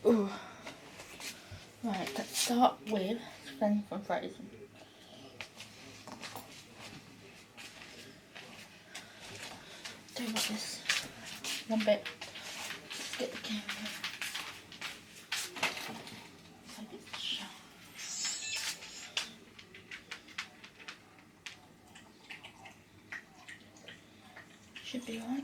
Ooh. Right, let's start with Sven from Fraser. Do you want this? One bit. Let's get the camera. Maybe it's sharp. Should be right.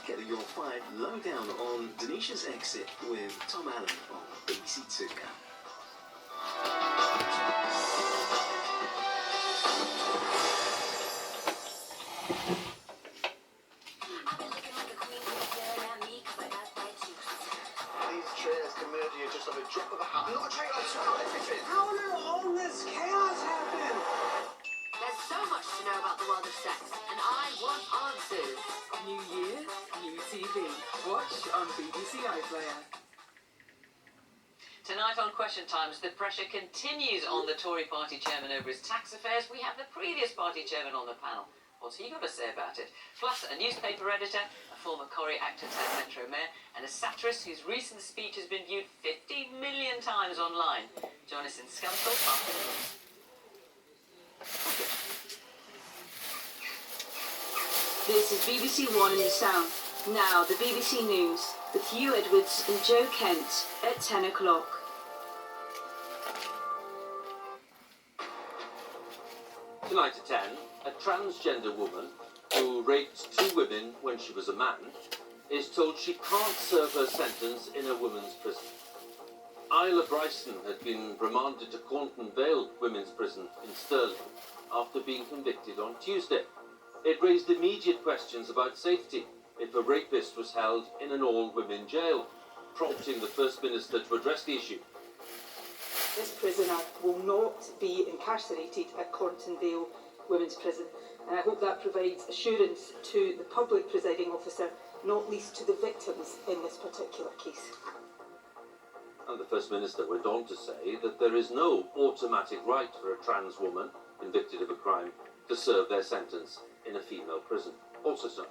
Get your 5 lowdown on Denisha's exit with Tom Allen on BBC Two. These trailers can murder you just on a drop of a hat. I'm not a traitor, I swear on everything. How on all this chaos happen? There's so much to know about the world of sex, and I want answers. New year, new TV. Watch on BBC iPlayer. Tonight on Question Times, the pressure continues on the Tory party chairman over his tax affairs. We have the previous party chairman on the panel. What's he got to say about it? Plus, a newspaper editor, a former Corrie actor turned Metro mayor, and a satirist whose recent speech has been viewed 50 million times online. Join us in Scunthorpe after the news. This is BBC One in the South. Now, the BBC News with Hugh Edwards and Joe Kent at 10 o'clock. Tonight at 10, a transgender woman who raped 2 women when she was a man is told she can't serve her sentence in a women's prison. Isla Bryson had been remanded to Cornton Vale Women's Prison in Stirling after being convicted on Tuesday. It raised immediate questions about safety if a rapist was held in an all-women jail, prompting the First Minister to address the issue. This prisoner will not be incarcerated at Cornton Vale Women's Prison, and I hope that provides assurance to the public presiding officer, not least to the victims in this particular case. And the First Minister went on to say that there is no automatic right for a trans woman convicted of a crime to serve their sentence in a female prison. Also tonight,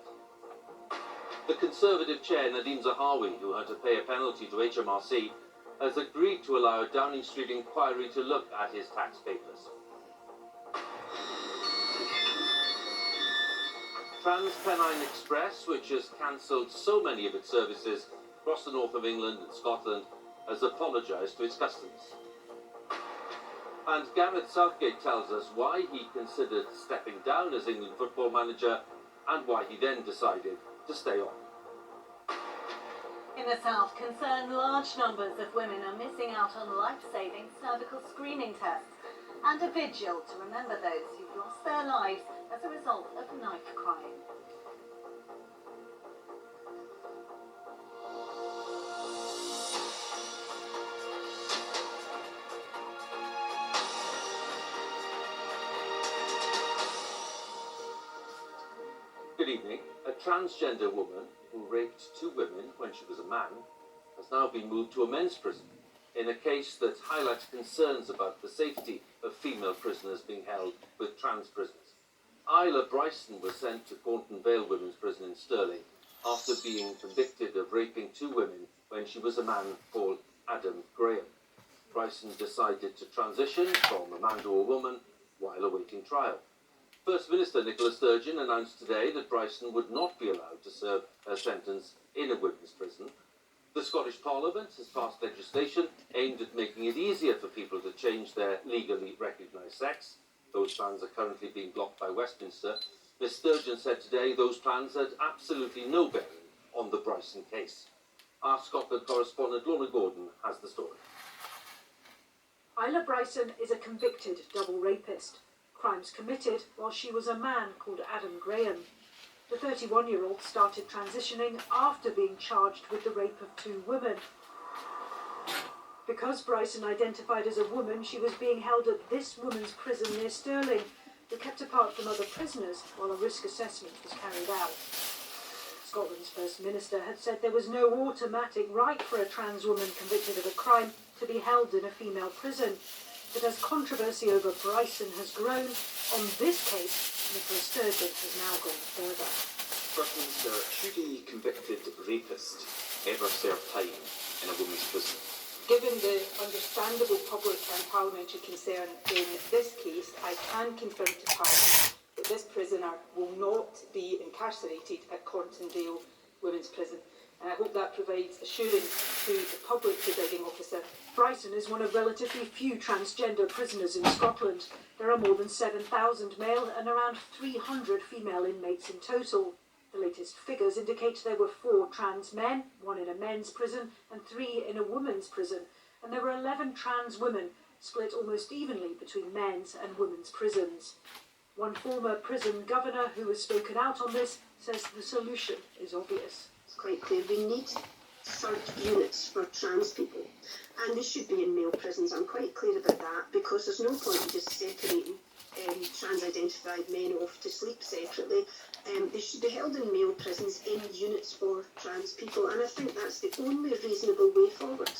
the Conservative chair Nadhim Zahawi, who had to pay a penalty to HMRC, has agreed to allow a Downing Street inquiry to look at his tax papers. TransPennine Express, which has cancelled so many of its services across the north of England and Scotland, has apologised to its customers. And Gareth Southgate tells us why he considered stepping down as England football manager and why he then decided to stay on. In the south, concerned large numbers of women are missing out on life-saving cervical screening tests and a vigil to remember those who've lost their lives as a result of knife crime. Good evening. A transgender woman who raped 2 women when she was a man has now been moved to a men's prison in a case that highlights concerns about the safety of female prisoners being held with trans prisoners. Isla Bryson was sent to Cornton Vale Women's Prison in Stirling after being convicted of raping 2 women when she was a man called Adam Graham. Bryson decided to transition from a man to a woman while awaiting trial. First Minister Nicola Sturgeon announced today that Bryson would not be allowed to serve her sentence in a women's prison. The Scottish Parliament has passed legislation aimed at making it easier for people to change their legally recognised sex. Those plans are currently being blocked by Westminster. Ms Sturgeon said today those plans had absolutely no bearing on the Bryson case. Our Scotland correspondent Lorna Gordon has the story. Isla Bryson is a convicted double rapist. Crimes committed while she was a man called Adam Graham. The 31-year-old started transitioning after being charged with the rape of 2 women. Because Bryson identified as a woman, she was being held at this women's prison near Stirling, but kept apart from other prisoners while a risk assessment was carried out. Scotland's First Minister had said there was no automatic right for a trans woman convicted of a crime to be held in a female prison. But as controversy over Bryson has grown, on this case, Nicola Sturgeon has now gone further. First Minister, should a convicted rapist ever serve time in a women's prison? Given the understandable public and parliamentary concern in this case, I can confirm to Parliament that this prisoner will not be incarcerated at Corntonvale Women's Prison. And I hope that provides assurance to the public presiding officer. Bryson is one of relatively few transgender prisoners in Scotland. There are more than 7,000 male and around 300 female inmates in total. The latest figures indicate there were 4 trans men, 1 in a men's prison and 3 in a women's prison, and there were 11 trans women, split almost evenly between men's and women's prisons. One former prison governor who has spoken out on this says the solution is obvious. It's quite clear we need third units for trans people, and they should be in male prisons. I'm quite clear about that, because there's no point in just separating trans-identified men off to sleep separately. They should be held in male prisons in units for trans people, and I think that's the only reasonable way forward.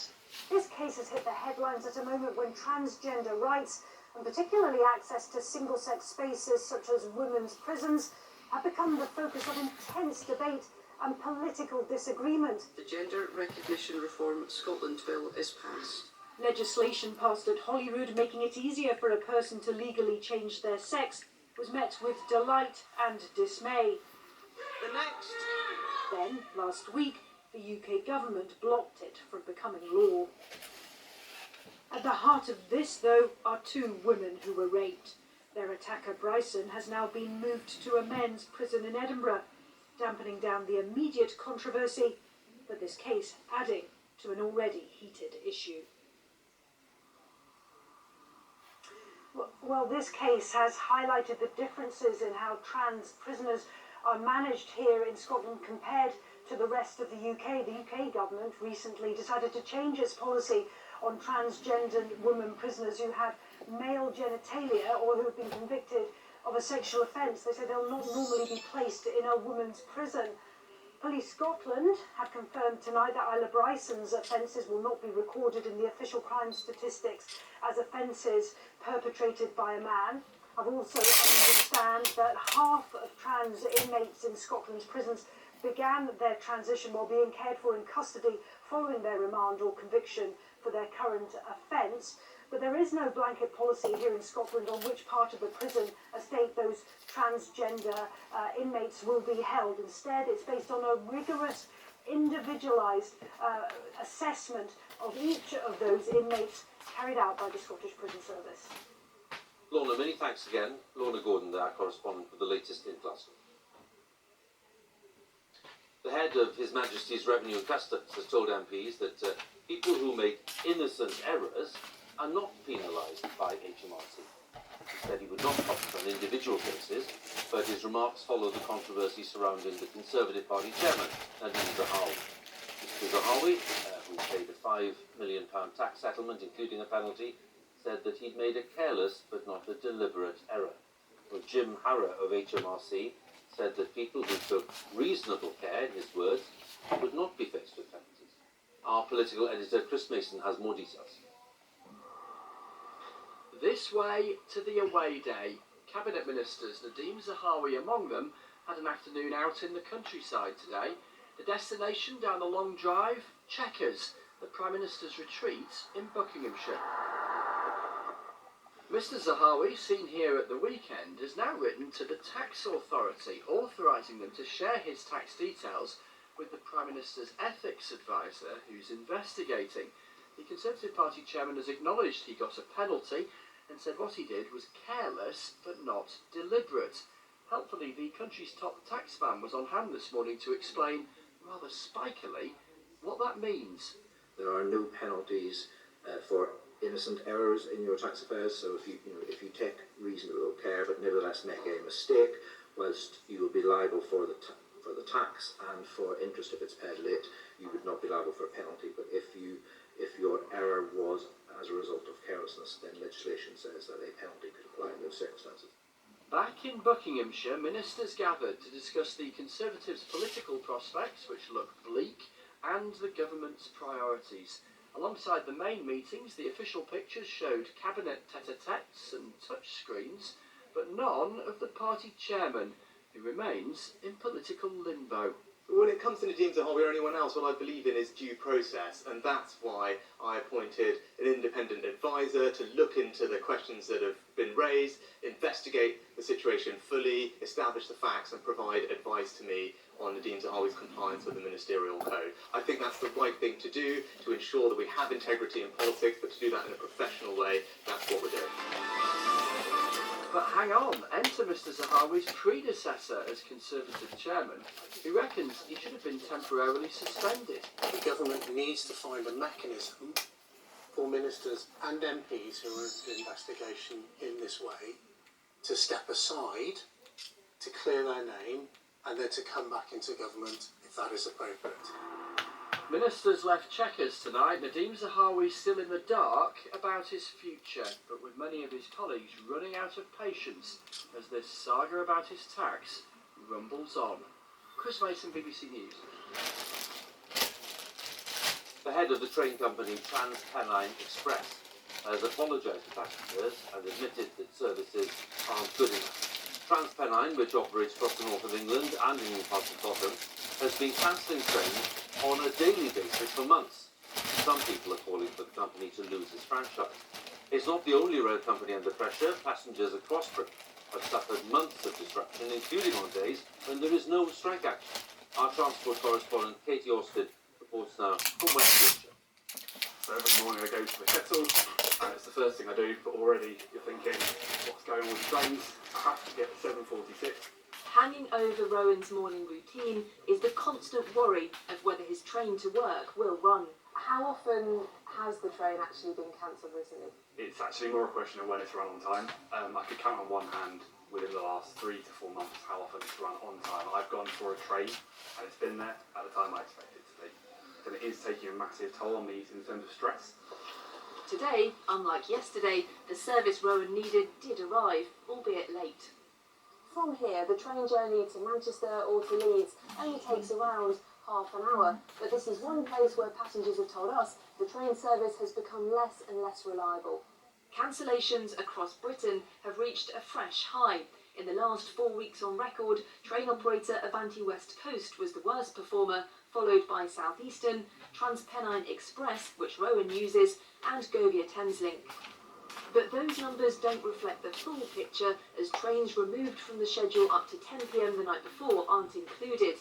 This case has hit the headlines at a moment when transgender rights, and particularly access to single-sex spaces such as women's prisons, have become the focus of intense debate and political disagreement. The Gender Recognition Reform Scotland Bill is passed. Legislation passed at Holyrood making it easier for a person to legally change their sex was met with delight and dismay. The next. Then, last week, the UK government blocked it from becoming law. At the heart of this, though, are 2 women who were raped. Their attacker, Bryson, has now been moved to a men's prison in Edinburgh, dampening down the immediate controversy, but this case adding to an already heated issue. Well, this case has highlighted the differences in how trans prisoners are managed here in Scotland compared to the rest of the UK. The UK government recently decided to change its policy on transgender women prisoners who have male genitalia or who have been convicted of a sexual offence. They say they'll not normally be placed in a women's prison. Police Scotland have confirmed tonight that Isla Bryson's offences will not be recorded in the official crime statistics as offences perpetrated by a man. I've also understand that half of trans inmates in Scotland's prisons began their transition while being cared for in custody following their remand or conviction for their current offence. But there is no blanket policy here in Scotland on which part of the prison estate those transgender inmates will be held. Instead, it's based on a rigorous, individualised assessment of each of those inmates carried out by the Scottish Prison Service. Lorna, many thanks again. Lorna Gordon, our correspondent with the latest in Glasgow. The head of His Majesty's Revenue and Customs has told MPs that people who make innocent errors are not penalised by HMRC. He said he would not comment on individual cases, but his remarks follow the controversy surrounding the Conservative Party chairman, Nadine Zahawi. Mr Zahawi, who paid a £5 million tax settlement, including a penalty, said that he'd made a careless but not a deliberate error. Well, Jim Harrow of HMRC said that people who took reasonable care, in his words, would not be faced with penalties. Our political editor Chris Mason has more details. This way to the away day. Cabinet Ministers, Nadine Zahawi among them, had an afternoon out in the countryside today. The destination down the long drive, Chequers, the Prime Minister's retreat in Buckinghamshire. Mr Zahawi, seen here at the weekend, has now written to the tax authority, authorising them to share his tax details with the Prime Minister's ethics advisor, who's investigating. The Conservative Party chairman has acknowledged he got a penalty and said what he did was careless but not deliberate. Helpfully, the country's top taxman was on hand this morning to explain, rather spikily, what that means. There are no penalties for innocent errors in your tax affairs. So if you take reasonable care but nevertheless make a mistake, whilst you will be liable for the tax and for interest if it's paid late, you would not be liable for a penalty. But if your error was as a result of carelessness, then legislation says that a penalty could apply in those circumstances. Back in Buckinghamshire, ministers gathered to discuss the Conservatives' political prospects, which look bleak, and the government's priorities. Alongside the main meetings, the official pictures showed cabinet tete-a-tetes and touchscreens, but none of the party chairman, who remains in political limbo. When it comes to Nadhim Zahawi or anyone else, what I believe in is due process, and that's why I appointed an independent advisor to look into the questions that have been raised, investigate the situation fully, establish the facts, and provide advice to me on Nadhim Zahawi's compliance with the ministerial code. I think that's the right thing to do to ensure that we have integrity in politics, but to do that in a professional way, that's what we're doing. But hang on, enter Mr Zahawi's predecessor as Conservative chairman, who reckons he should have been temporarily suspended. The government needs to find a mechanism for ministers and MPs who are in investigation in this way to step aside, to clear their name, and then to come back into government if that is appropriate. Ministers left Chequers tonight. Nadhim Zahawi still in the dark about his future, but with many of his colleagues running out of patience as this saga about his tax rumbles on. Chris Mason, BBC News. The head of the train company TransPennine Express has apologised to passengers and admitted that services aren't good enough. TransPennine, which operates across the north of England and in parts of Scotland, has been cancelling trains on a daily basis for months. Some people are calling for the company to lose its franchise. It's not the only rail company under pressure. Passengers across Britain have suffered months of disruption, including on days when there is no strike action. Our transport correspondent Katie Orsted reports now from West Yorkshire. So every morning I go to the kettle, and it's the first thing I do, but already you're thinking, what's going on with the trains? I have to get 7:46. Hanging over Rowan's morning routine is the constant worry of whether his train to work will run. How often has the train actually been cancelled recently? It's actually more a question of when it's run on time. I could count on one hand within the last 3 to 4 months how often it's run on time. I've gone for a train and it's been there at the time I expected it to be. And it is taking a massive toll on me in terms of stress. Today, unlike yesterday, the service Rowan needed did arrive, albeit late. From here, the train journey to Manchester or to Leeds only takes around half an hour, but this is one place where passengers have told us the train service has become less and less reliable. Cancellations across Britain have reached a fresh high. In the last 4 weeks on record, train operator Avanti West Coast was the worst performer, followed by Southeastern, TransPennine Express, which Rowan uses, and Govia Thameslink. But those numbers don't reflect the full picture, as trains removed from the schedule up to 10 p.m. the night before aren't included.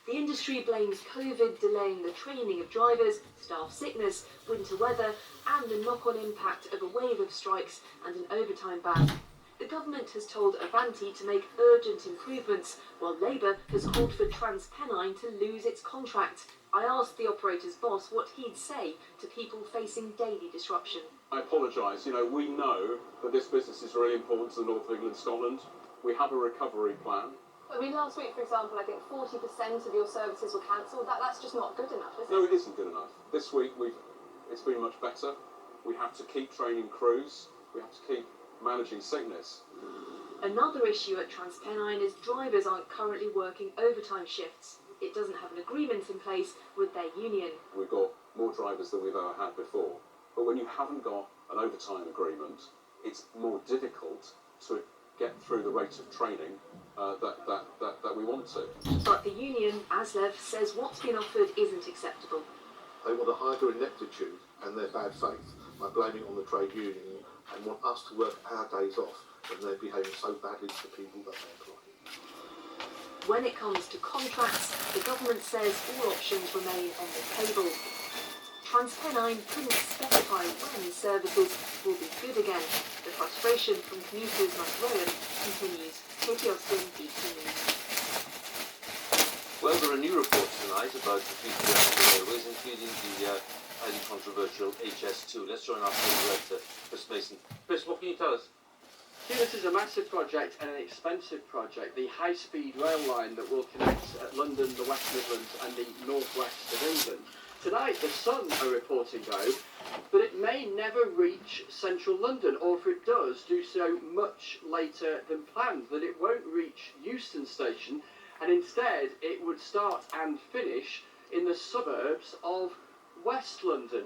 The industry blames COVID delaying the training of drivers, staff sickness, winter weather, and the knock-on impact of a wave of strikes and an overtime ban. The government has told Avanti to make urgent improvements, while Labour has called for TransPennine to lose its contract. I asked the operator's boss what he'd say to people facing daily disruption. I apologise. We know that this business is really important to the north of England and Scotland. We have a recovery plan. I mean, last week, for example, I think 40% of your services were cancelled. That's just not good enough, is it? No, it isn't good enough. This week, it's been much better. We have to keep training crews. We have to keep managing sickness. Another issue at TransPennine is drivers aren't currently working overtime shifts. It doesn't have an agreement in place with their union. We've got more drivers than we've ever had before. But when you haven't got an overtime agreement, it's more difficult to get through the rate of training that we want to. But the union, ASLEF, says what's been offered isn't acceptable. They want to hide their ineptitude and their bad faith by blaming it on the trade union and want us to work our days off when they're behaving so badly to the people that they employ. When it comes to contracts, the government says all options remain on the table. TransPennine couldn't specify when services will be good again. The frustration from commuters like Rowan continues. Katie Austin, BBC News. Well, there are new reports tonight about the future of the railways, including the highly controversial HS2. Let's join our director, Chris Mason. Chris, what can you tell us? This is a massive project and an expensive project, the high-speed rail line that will connect London, the West Midlands and the northwest of England. Tonight, the Sun are reporting, though, that it may never reach central London, or if it does, do so much later than planned, that it won't reach Euston Station, and instead it would start and finish in the suburbs of West London.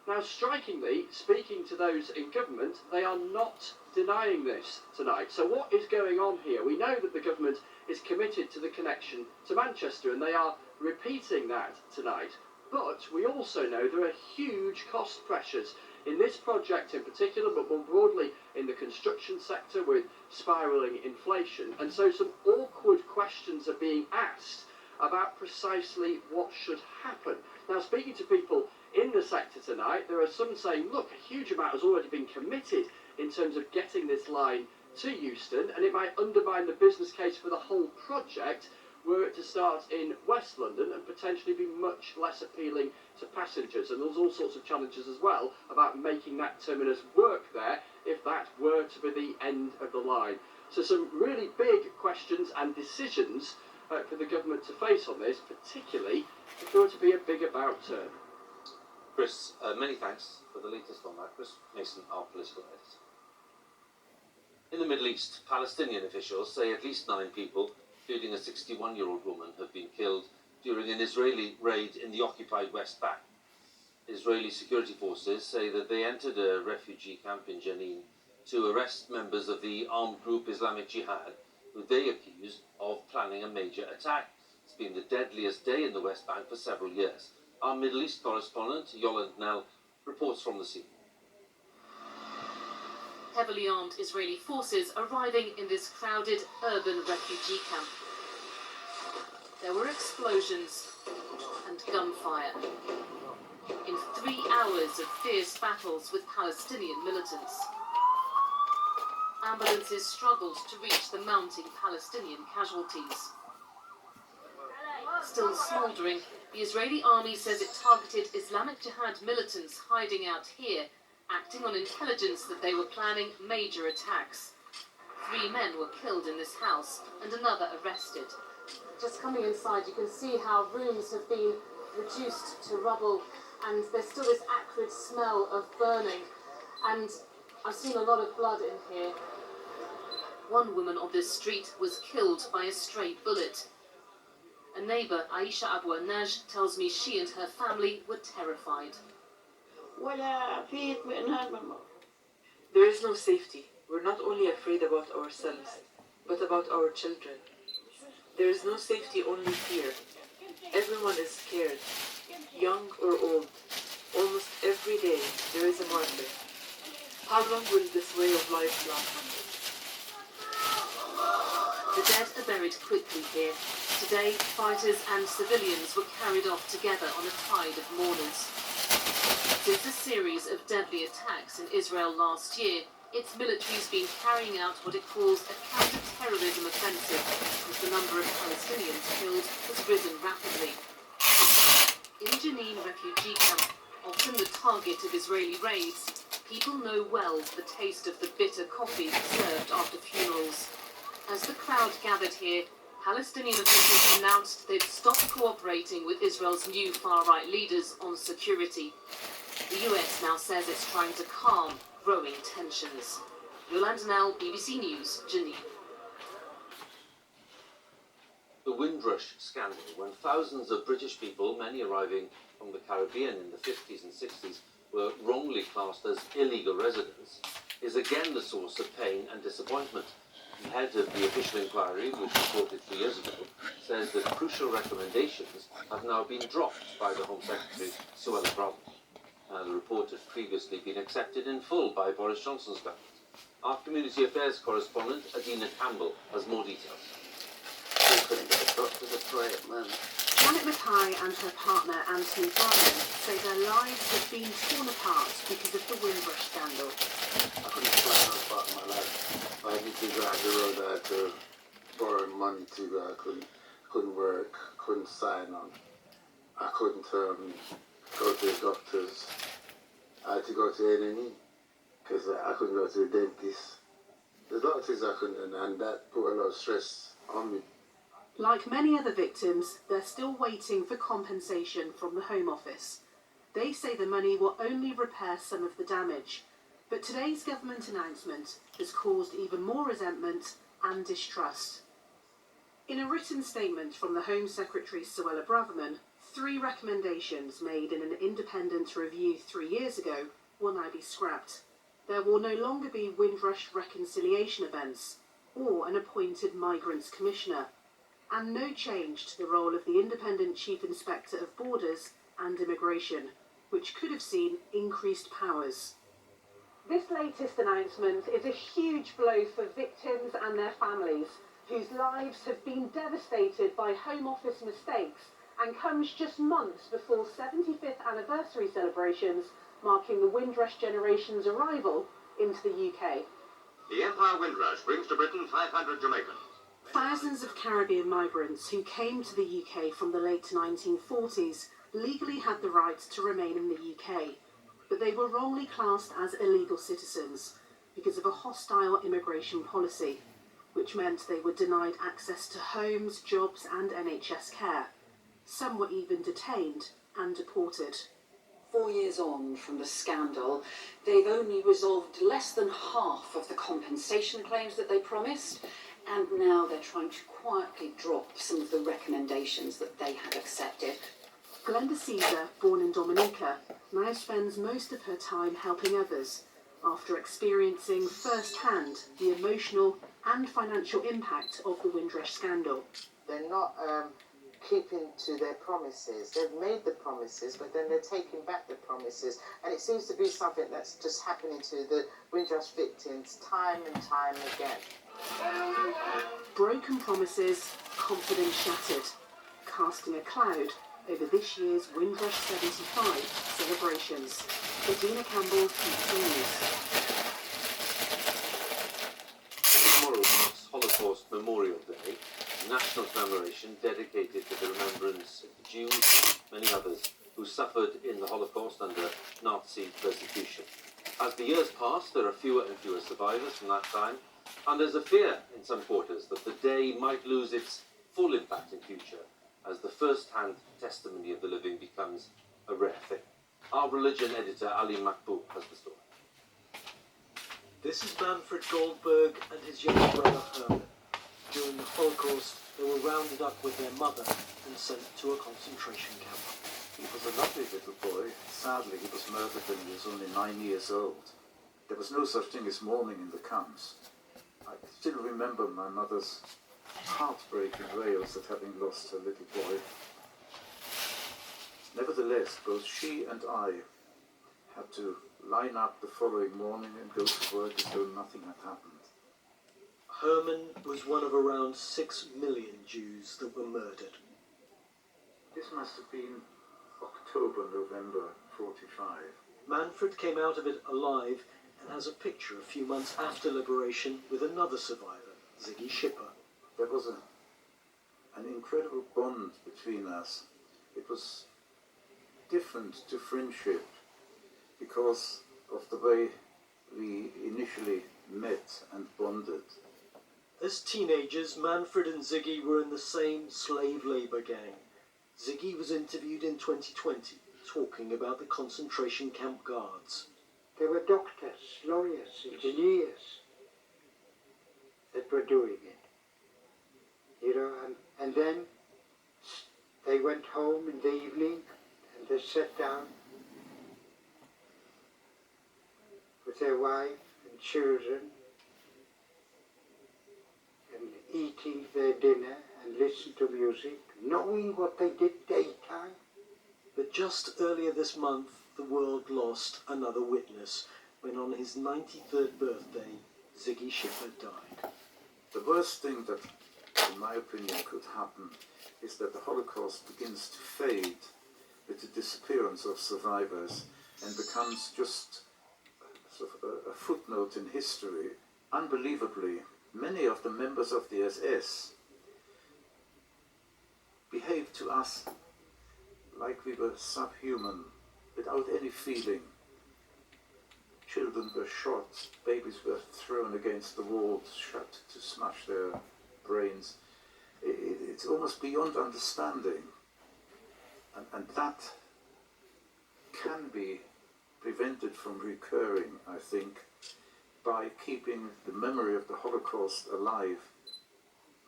Now, strikingly, speaking to those in government, they are not denying this tonight. So what is going on here? We know that the government is committed to the connection to Manchester, and they are repeating that tonight. But we also know there are huge cost pressures in this project in particular, but more broadly in the construction sector with spiralling inflation. And so some awkward questions are being asked about precisely what should happen. Now, speaking to people in the sector tonight, there are some saying, look, a huge amount has already been committed in terms of getting this line to Euston, and it might undermine the business case for the whole project were it to start in West London and potentially be much less appealing to passengers. And there's all sorts of challenges as well about making that terminus work there if that were to be the end of the line. So some really big questions and decisions for the government to face on this, particularly if there were to be a big about turn. Chris, many thanks for the latest on that. Chris Mason, our political editor. In the Middle East, Palestinian officials say at least 9 people, including a 61-year-old woman, have been killed during an Israeli raid in the occupied West Bank. Israeli security forces say that they entered a refugee camp in Jenin to arrest members of the armed group Islamic Jihad, who they accuse of planning a major attack. It's been the deadliest day in the West Bank for several years. Our Middle East correspondent, Yolande Knell, reports from the scene. Heavily armed Israeli forces arriving in this crowded urban refugee camp. There were explosions and gunfire. In 3 hours of fierce battles with Palestinian militants. Ambulances struggled to reach the mounting Palestinian casualties. Still smouldering, the Israeli army says it targeted Islamic Jihad militants hiding out here, acting on intelligence that they were planning major attacks. 3 men were killed in this house and another arrested. Just coming inside, you can see how rooms have been reduced to rubble, and there's still this acrid smell of burning, and I've seen a lot of blood in here. One woman on this street was killed by a stray bullet. A neighbour, Aisha Abu Naj, tells me she and her family were terrified. There is no safety. We're not only afraid about ourselves, but about our children. There is no safety, only fear. Everyone is scared, young or old. Almost every day there is a martyr. How long will this way of life last? The dead are buried quickly here. Today, fighters and civilians were carried off together on a tide of mourners. Since a series of deadly attacks in Israel last year, its military's been carrying out what it calls a counter-terrorism offensive, as the number of Palestinians killed has risen rapidly. In Jenin refugee camp, often the target of Israeli raids, people know well the taste of the bitter coffee served after funerals. As the crowd gathered here, Palestinian officials announced they'd stopped cooperating with Israel's new far-right leaders on security. The US now says it's trying to calm growing tensions. Yolande Knell, BBC News, Jenin. The Windrush scandal, when thousands of British people, many arriving from the Caribbean in the 50s and 60s, were wrongly classed as illegal residents, is again the source of pain and disappointment. The head of the official inquiry, which reported 3 years ago, says that crucial recommendations have now been dropped by the Home Secretary, Suella Braverman. The report had previously been accepted in full by Boris Johnson's government. Our Community Affairs correspondent, Adina Campbell, has more details. They couldn't get a doctor to pray it, man. Janet Mackay and her partner Anthony Bryan say their lives have been torn apart because of the Windrush scandal. I couldn't plan on part of my life. I had to drive the road, I had to borrow money to go, I couldn't work, couldn't sign on. I couldn't go to the doctors. I had to go to A&E because I couldn't go to the dentist. There's a lot of things I couldn't do, and that put a lot of stress on me. Like many other victims, they're still waiting for compensation from the Home Office. They say the money will only repair some of the damage, but today's government announcement has caused even more resentment and distrust. In a written statement from the Home Secretary Suella Braverman, 3 recommendations made in an independent review 3 years ago will now be scrapped. There will no longer be Windrush reconciliation events or an appointed Migrants Commissioner, and no change to the role of the Independent Chief Inspector of Borders and Immigration, which could have seen increased powers. This latest announcement is a huge blow for victims and their families, whose lives have been devastated by Home Office mistakes, and comes just months before 75th anniversary celebrations marking the Windrush generation's arrival into the UK. The Empire Windrush brings to Britain 500 Jamaicans. Thousands of Caribbean migrants who came to the UK from the late 1940s legally had the right to remain in the UK, but they were wrongly classed as illegal citizens because of a hostile immigration policy, which meant they were denied access to homes, jobs and NHS care. Some were even detained and deported. 4 years on from the scandal, they've only resolved less than half of the compensation claims that they promised, and now they're trying to quietly drop some of the recommendations that they had accepted. Glenda Caesar, born in Dominica, now spends most of her time helping others after experiencing firsthand the emotional and financial impact of the Windrush scandal. They're not keeping to their promises. They've made the promises, but then they're taking back the promises. And it seems to be something that's just happening to the Windrush victims time and time again. Broken promises, confidence shattered, casting a cloud over this year's Windrush 75 celebrations. Adina Campbell, BBC News. Tomorrow marks Holocaust Memorial Day, a national commemoration dedicated to the remembrance of the Jews and many others who suffered in the Holocaust under Nazi persecution. As the years pass, there are fewer and fewer survivors from that time, and there's a fear in some quarters that the day might lose its full impact in future as the first-hand testimony of the living becomes a rare thing. Our religion editor Ali Makboul has the story. This is Manfred Goldberg and his younger brother Herman. During the Holocaust, they were rounded up with their mother and sent to a concentration camp. He was a lovely little boy. Sadly, he was murdered when he was only 9 years old. There was no such thing as mourning in the camps. I still remember my mother's heartbreaking wails at having lost her little boy. Nevertheless, both she and I had to line up the following morning and go to work as though nothing had happened. Herman was one of around 6 million Jews that were murdered. This must have been October, November 45. Manfred came out of it alive and has a picture a few months after liberation with another survivor, Ziggy Schipper. There was an incredible bond between us. It was different to friendship because of the way we initially met and bonded. As teenagers, Manfred and Ziggy were in the same slave labour gang. Ziggy was interviewed in 2020, talking about the concentration camp guards. There were doctors, lawyers, engineers that were doing it. You know, and then they went home in the evening and they sat down with their wife and children and eating their dinner and listened to music, knowing what they did daytime. But just earlier this month, the world lost another witness when on his 93rd birthday, Ziggy Schipper died. The worst thing that in my opinion, could happen is that the Holocaust begins to fade with the disappearance of survivors and becomes just sort of a footnote in history. Unbelievably, many of the members of the SS behaved to us like we were subhuman, without any feeling. Children were shot, babies were thrown against the walls, shot to smash their brains. It's almost beyond understanding. And that can be prevented from recurring, I think, by keeping the memory of the Holocaust alive.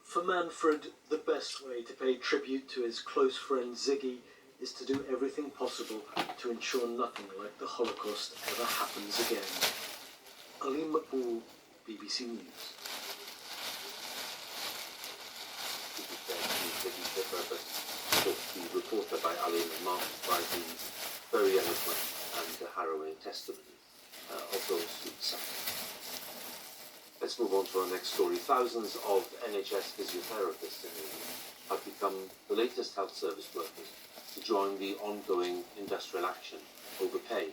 For Manfred, the best way to pay tribute to his close friend Ziggy is to do everything possible to ensure nothing like the Holocaust ever happens again. Alim Makboul, BBC News. The reporter by Alim marked by the very eloquent and harrowing testimony of those who suffered. Let's move on to our next story. Thousands of NHS physiotherapists in England have become the latest health service workers to join the ongoing industrial action over pay.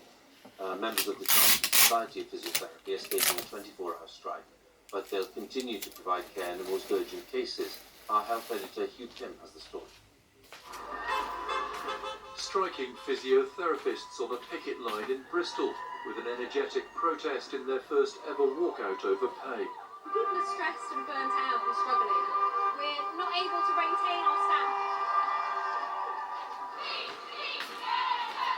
Members of the Chartered Society of Physiotherapy are stating a 24-hour strike, but they'll continue to provide care in the most urgent cases. Our health editor Hugh Kim has the story. Striking physiotherapists on a picket line in Bristol with an energetic protest in their first ever walkout over pay. People are stressed and burnt out and struggling. We're not able to maintain our staff.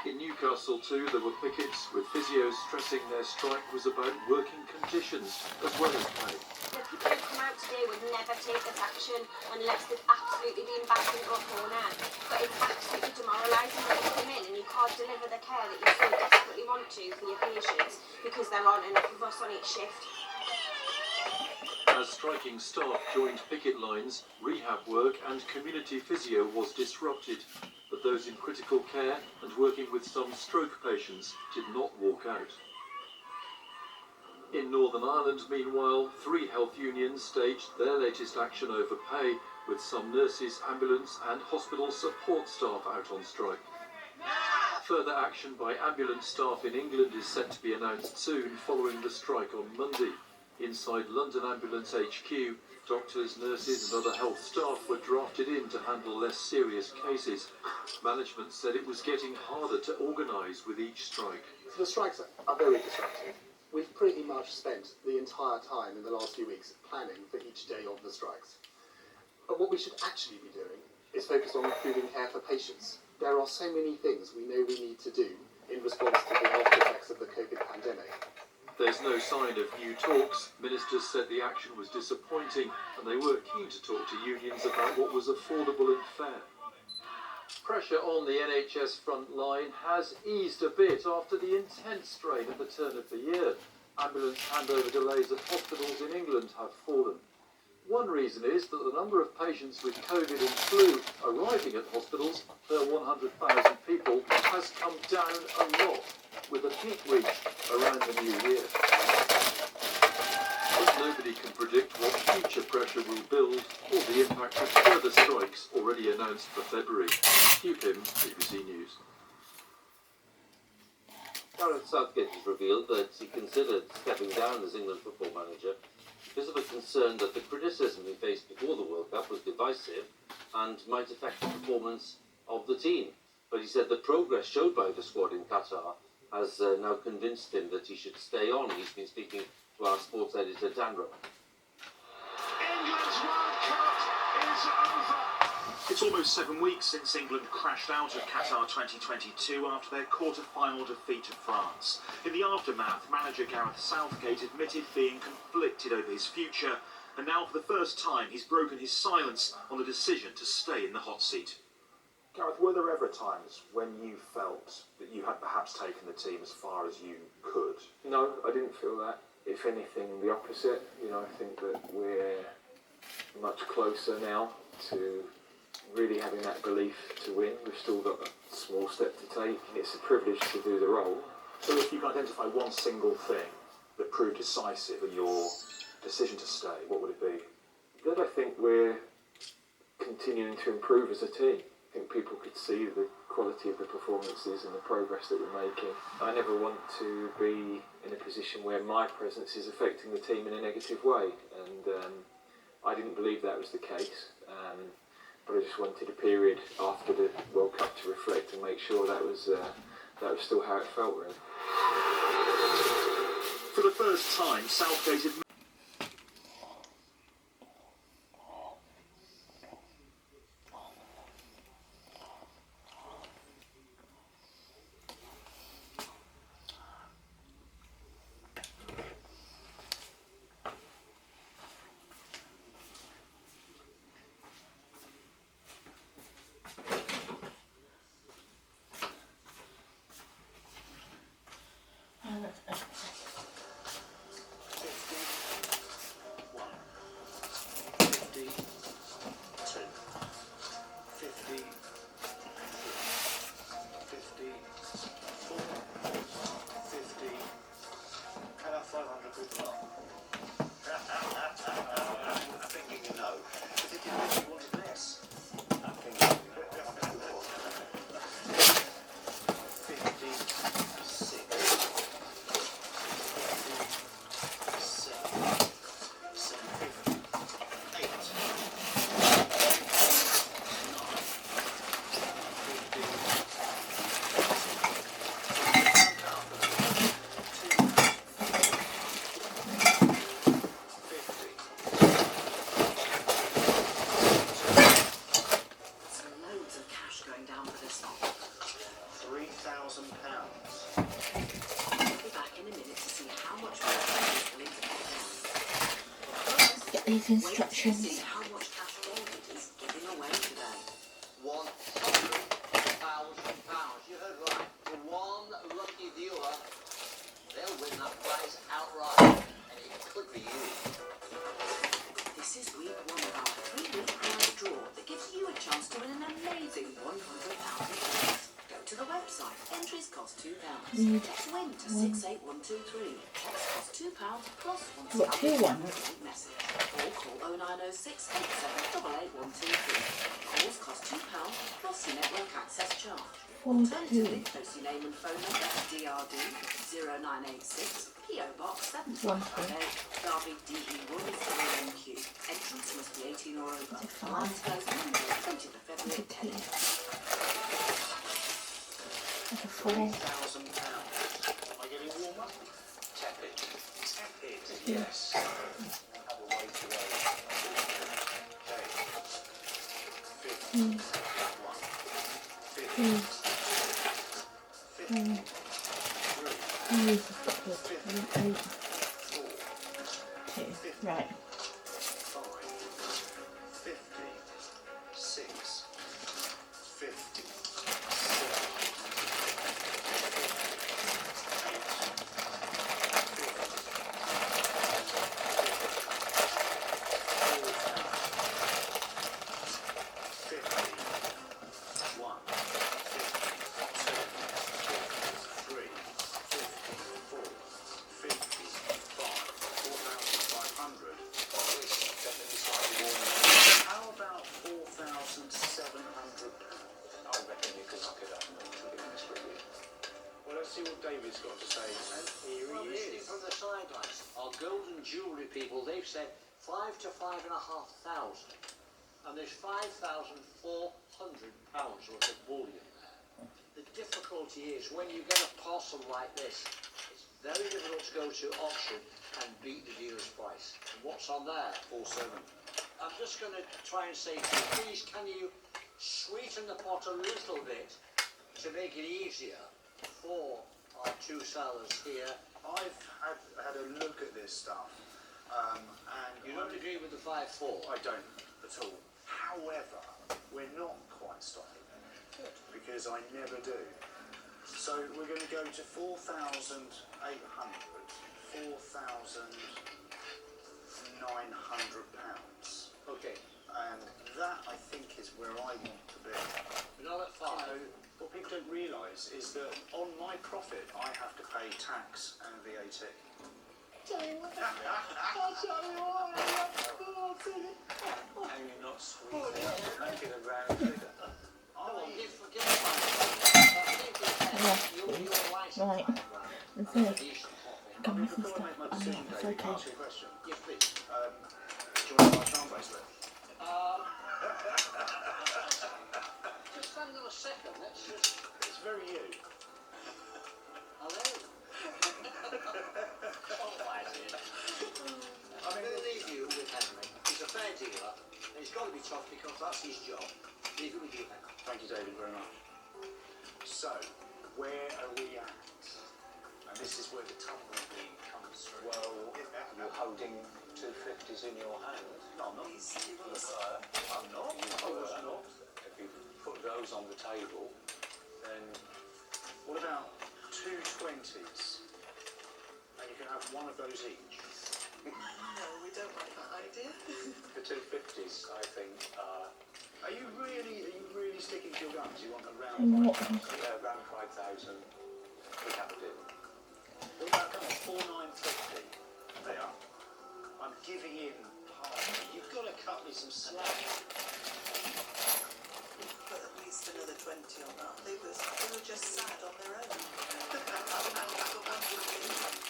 In Newcastle too, there were pickets with physios stressing their strike was about working conditions as well as pay. The people who come out today would never take this action unless they've absolutely been backed into a corner. But it's absolutely demoralising when you come in and you can't deliver the care that you so desperately want to for your patients because there aren't enough of us on each shift. As striking staff joined picket lines, rehab work and community physio was disrupted. But those in critical care and working with some stroke patients did not walk out. In Northern Ireland, meanwhile, 3 health unions staged their latest action over pay, with some nurses, ambulance and hospital support staff out on strike. Further action by ambulance staff in England is set to be announced soon following the strike on Monday. Inside London Ambulance HQ, doctors, nurses and other health staff were drafted in to handle less serious cases. Management said it was getting harder to organise with each strike. The strikes are very disruptive. We've pretty much spent the entire time in the last few weeks planning for each day of the strikes. But what we should actually be doing is focus on improving care for patients. There are so many things we know we need to do in response to the after effects of the COVID pandemic. There's no sign of new talks. Ministers said the action was disappointing and they were keen to talk to unions about what was affordable and fair. Pressure on the NHS front line has eased a bit after the intense strain at the turn of the year. Ambulance handover delays at hospitals in England have fallen. One reason is that the number of patients with COVID and flu arriving at hospitals per 100,000 people has come down a lot, with a peak reached around the new year. But nobody can predict what future pressure will build or the impact of further strikes already announced for February. Hugh Kim, BBC News. Gareth Southgate has revealed that he considered stepping down as England football manager because of a concern that the criticism he faced before the World Cup was divisive and might affect the performance of the team. But he said the progress showed by the squad in Qatar has now convinced him that he should stay on. He's been speaking to our sports editor, Dan Rowe. England's World Cup is over. It's almost 7 weeks since England crashed out of Qatar 2022 after their quarter-final defeat to France. In the aftermath, manager Gareth Southgate admitted being conflicted over his future, and now for the first time he's broken his silence on the decision to stay in the hot seat. Gareth, were there ever times when you felt that you had perhaps taken the team as far as you could? No, I didn't feel that. If anything, the opposite. I think that we're much closer now to really having that belief to win. We've still got a small step to take. It's a privilege to do the role. So if you can identify one single thing that proved decisive in your decision to stay, what would it be? That I think we're continuing to improve as a team. I think people could see the quality of the performances and the progress that we're making. I never want to be in a position where my presence is affecting the team in a negative way, and I didn't believe that was the case. But I just wanted a period after the World Cup to reflect and make sure that was still how it felt, really. For the first time, Southgate had these instructions. How much cash Bolton is giving away today? £100,000. You heard right. To one lucky viewer, they'll win that prize outright. And it could be you. This is week one of our 3-week prize draw that gives you a chance to win an amazing £100,000 prize. Go to the website. Entries cost £2. Text win to 68123. Text costs £2 plus What, 2-1? message. Or call 0906 87 88123. Calls cost £2 plus your network access charge. Alternatively, post your name and phone number to DRD 0986 PO Box 758 Derby DE1 0NQ. Entrance must be 18 or over. Lines close Monday, 20th of February. Like a 4. £3,000. Am I getting warmer? Tepid. Tepid, yes. Have a way to go. Okay. 50. 1. 50. 2. Right. 5. 50. 6. 50. 5 to 5,500, and there's £5,400 worth of bullion there. The difficulty is when you get a parcel like this, it's very difficult to go to auction and beat the dealer's price. And what's on there? 4.7. I'm just going to try and say to you, please can you sweeten the pot a little bit to make it easier for our two sellers here. I've had a look at this stuff. And you don't agree with the 5.4? I don't at all. However, we're not quite stopping there because I never do. So we're going to go to 4,800, 4,900 pounds. Okay. And that I think is where I want to be. We're not at 5. So what people don't realise is that on my profit I have to pay tax and VAT. Tell you what. And you're not sweet. making a round figure. Oh, give Right. And so, come on, some stuff. Oh, yeah, it's okay. Ask you a question. Yes, please. Do you want my charm bracelet? Just hang on a second. Let's just. It's very you. Hello. Oh, my dear. I'm going to leave you with Henry. He's a fair dealer, and he's got to be tough because that's his job. Leave it with you, Henry. Thank you, David, very much. So, where are we at? And this is where the tumbleweed comes through. Well, you're holding 250s in your hand. No, I'm not. I'm not. I was not. If you put those on the table, then what about 220s? And you can have one of those each. No, we don't like that idea. The 250s, I think, Are you really sticking to your guns? You want around 5,000? Yeah, around 5,000. We have a deal. What about kind of 4,950? There. I'm giving in half. You've got to cut me some slack. Put at least another 20 on that. They were just sad on their own.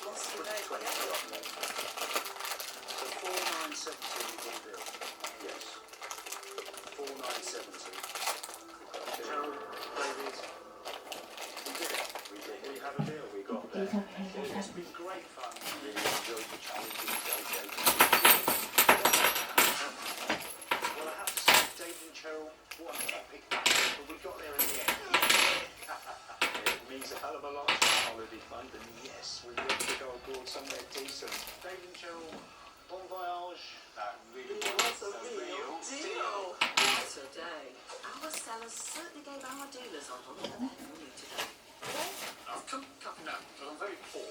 Lost without together. So 4,970 you can do. Yes. 4,970. Carol, David, we did it. We did. We have a deal. We got there. It's been great fun. Really enjoyed the challenge of negotiating. Well, I have to say, David and Cheryl, what an epic battle, but we got there in the end. It means a hell of a lot to our holiday fund, and yes, we want to go abroad somewhere decent. David and Cheryl, bon voyage. That really was a real deal. What a day. Our sellers certainly gave our dealers a run for their money today. I've come now, because I'm very poor.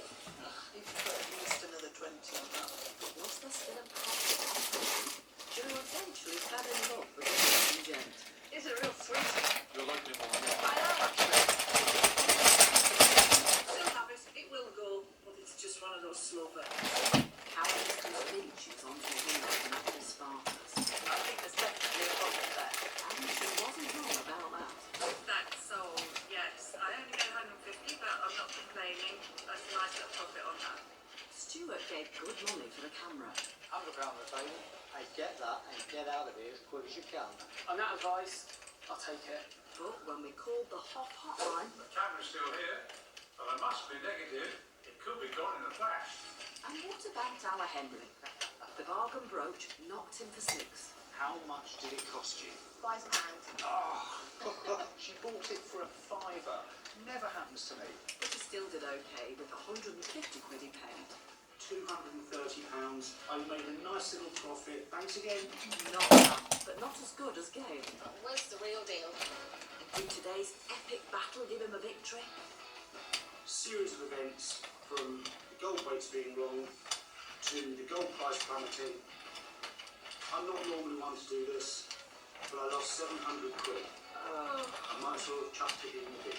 You could put at least another 20 on that. Was there still a profit? Joe eventually fell in love with the Russian gent. It's a real thrill. You're liking it more than I am actually. Still have it. It will go, but it's just one of those slow burns. Carol is convinced she's on to a winner in Apple Sparkers. I think there's definitely a profit there. And she wasn't wrong about that. That's sold, yes. I only get 150, but I'm not complaining. That's a nice little profit on that. Stuart gave good money for the camera. £100 on the table. And get that and get out of here as quick as you can. On that advice, I'll take it. But when we called the hotline, The camera's still here, but I must be negative. It could be gone in a flash. and what about our Henry? The bargain brooch knocked him for 6. How much did it cost you? £5. Oh, she bought it for a £5. Never happens to me. But he still did okay with 150 quid he paid. £230. I made a nice little profit. Thanks again. Not bad, but not as good as Gabe. Where's the real deal? Did today's epic battle give him a victory? Series of events from the gold weights being wrong to the gold price plummeting. I'm not normally one to do this, but I lost 700 quid. I might as well have chucked it in the bin.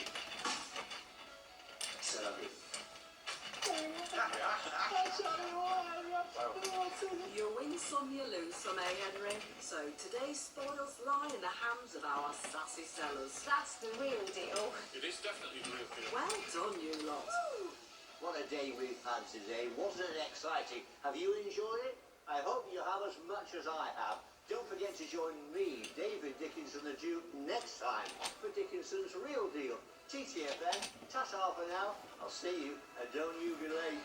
C'est la vie. You win some, you lose some, eh, Henry? So today's spoils lie in the hands of our sassy sellers. That's the real deal. It is definitely the real deal. Well done, you lot. What a day we've had today. Wasn't it exciting? Have you enjoyed it? I hope you have as much as I have. Don't forget to join me, David Dickinson the Duke, next time for Dickinson's Real Deal. TTFN, ta-ta for now. I'll see you, and don't you be late.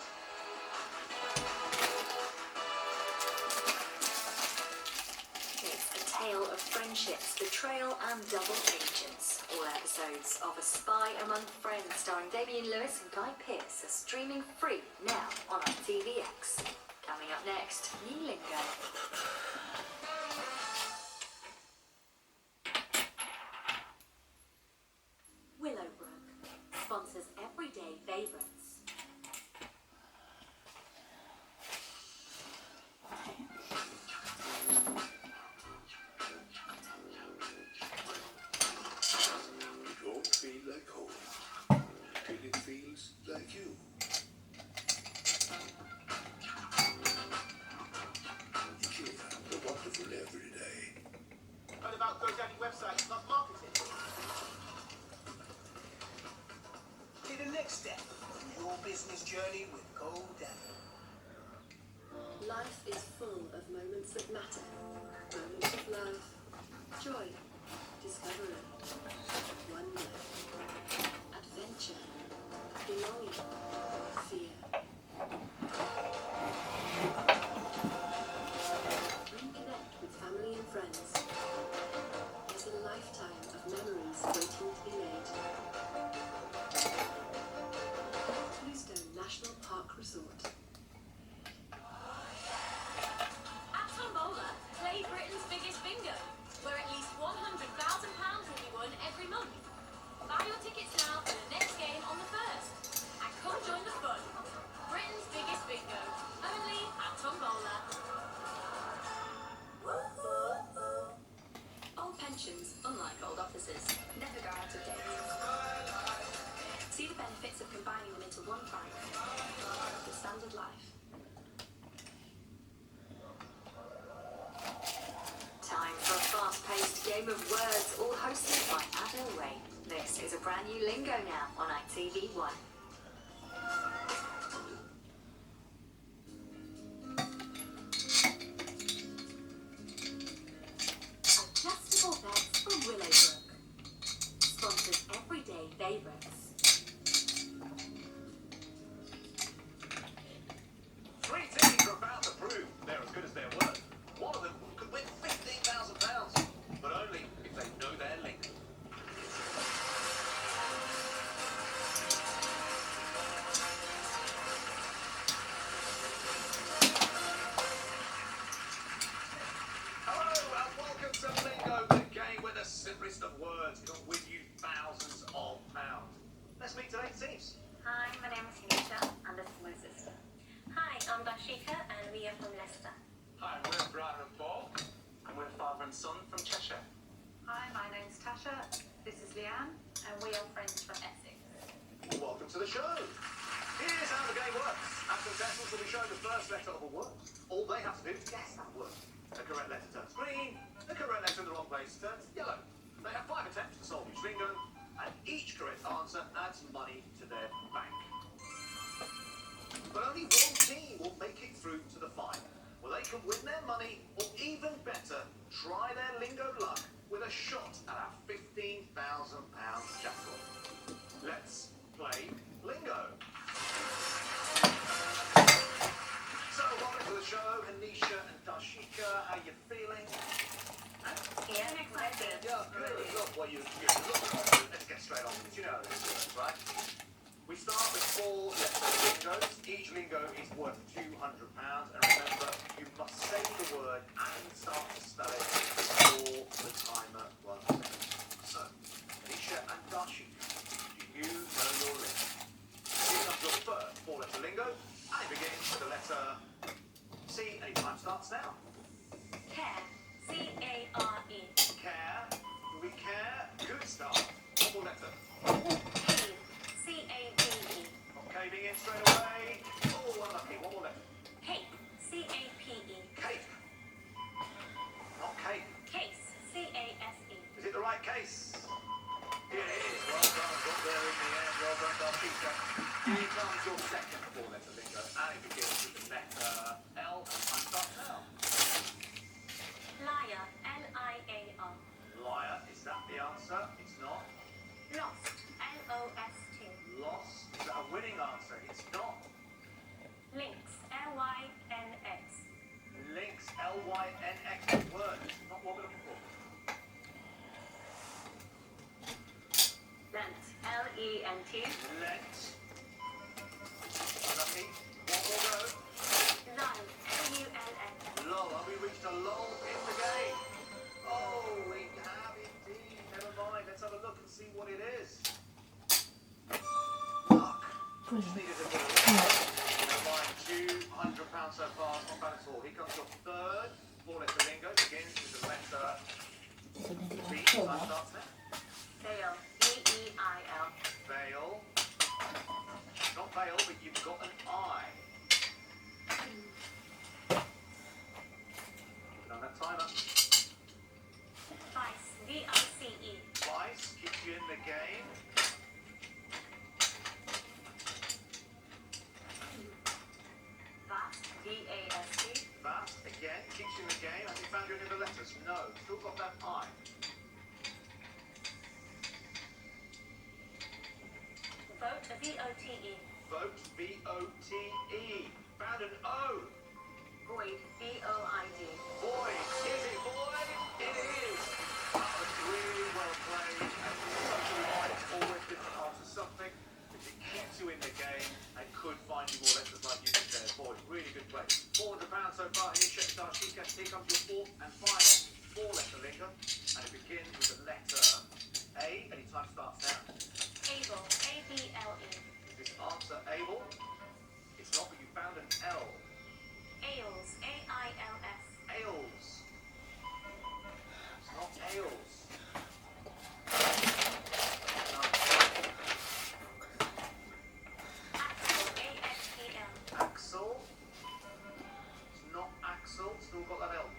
It's a tale of friendships, betrayal and double agents. All episodes of A Spy Among Friends starring Damian Lewis and Guy Pearce are streaming free now on ITVX. Coming up next, New Lingo. Willowbrook sponsors Everyday Favourites. Don't feel like home till it feels like you. IKEA, the website plus marketing. Take the next step in your business journey with GoDaddy. Life is full of moments that matter. Moments of love, joy, discovery, wonder, adventure, belonging, fear. Reconnect with family and friends. There's a lifetime of memories waiting to be made. Bluestone National Park Resort. At Tombola, play Britain's biggest bingo, where at least £100,000 will be won every month. Buy your tickets now for the next game on the 1st. And come join the fun. Britain's biggest bingo, only at Tombola. Old pensions, unlike old offices, never go out of date. See the benefits of combining them into one plan. The Standard Life. Time for a fast-paced game of words, all hosted by Adele Ray. This is a brand new lingo now on ITV1. Adjustable beds from Willowbrook. Sponsors everyday favourites. 3 teams are about to prove they're as good as their word. One of them could win £15,000, but only if they know their lingo. Hello and welcome to Lingo, the game where the simplest of words can win you thousands of pounds. Let's meet today's teams. Hi, my name is Hinisha, and this is my sister. Hi, I'm Dashika, and we are from Leicester. Hi, we're Brian and Paul, and we're father and son from Cheshire. Hi, my name's Tasha. This is Leanne, and we are friends from Essex. Welcome to the show. Here's how the game works. Our contestants will be shown the first letter of a word. All they have to do is guess that word. The correct letter turns green, the correct letter in the wrong place turns yellow. They have 5 attempts to solve each lingo, and each correct answer adds money to their bank. But only one team will make it through to the final, where they can win their money, or even better, try their lingo luck with a shot at our £15,000 jackpot. Let's play lingo. So, welcome to the show, Anisha and Dashika. How you feeling? Yeah, I'm excited. Yeah, good. Look, well, you look confident. Let's get straight on with it. You know how this works, right? We start with 4 letter lingos. Each lingo is worth £200. And remember, you must say the word and start to spell it before the timer runs out. So, Anisha and Dashika, do you know your lingo? Here comes your first 4 letter lingo. And it begins with the letter C. Any time starts now. Care. C-A-R-E. Care. Do we care? Good start. One more letter. C-A-V-E. Not caving in straight away. Oh, unlucky. One more letter. Cape. C-A-P-E. Cape. Not cape. Case. C-A-S-E. Is it the right case? It is. Well done. Got there in the end. Well done, Dashika. Here comes your second 4-letter lingo. And it begins with the letter L. And time starts now. Liar. L-I-A-R. Liar. Is that the answer? It's not. Lost. L-O-S-T. Lost. Is that a winning answer? It's not. Lynx. L-Y-N-X. Lynx. L-Y-N-X. Word. Not what we're looking for. Lent. L-E-N-T. Lent. Unlucky. One more go. Lull. L-U-L-L. Lull. Have we reached a lull in the game? Oh, we have indeed. Never mind. Let's have a look and see what it is. Luck. Just needed a bit of luck. Never mind. £200 so far. Not bad at all. Here comes your third 4-letter lingo. Begins with the letter B. Time starts now. Veil. V-E-I-L. Veil. Not veil, but you've got an I. Keep on that timer. Vice. V-I-C. game. Vast, V-A-S-T. Vast, again, keeps you in the game. Has he found you any other letters? No. Still got that I. Vote, V-O-T-E. Vote, V-O-T-E. Found an O. Void, V-O-I-D. Void. Is it void? It is. That was really well played. And socially right, it's always different answer something. If it keeps you in the game and could find you more letters like you did there. Void. Really good play. £400 so far. Anisha Starshika. Here comes your fourth and final four-letter lingo. And it begins with the letter A. Any time starts now. Able, A-B-L-E. Is this answer able? It's not, but you found an L. Ales, A-I-L-S. Ales. It's not ales. Axel, A-X-E-L. Axel. It's not Axel. Still got that L.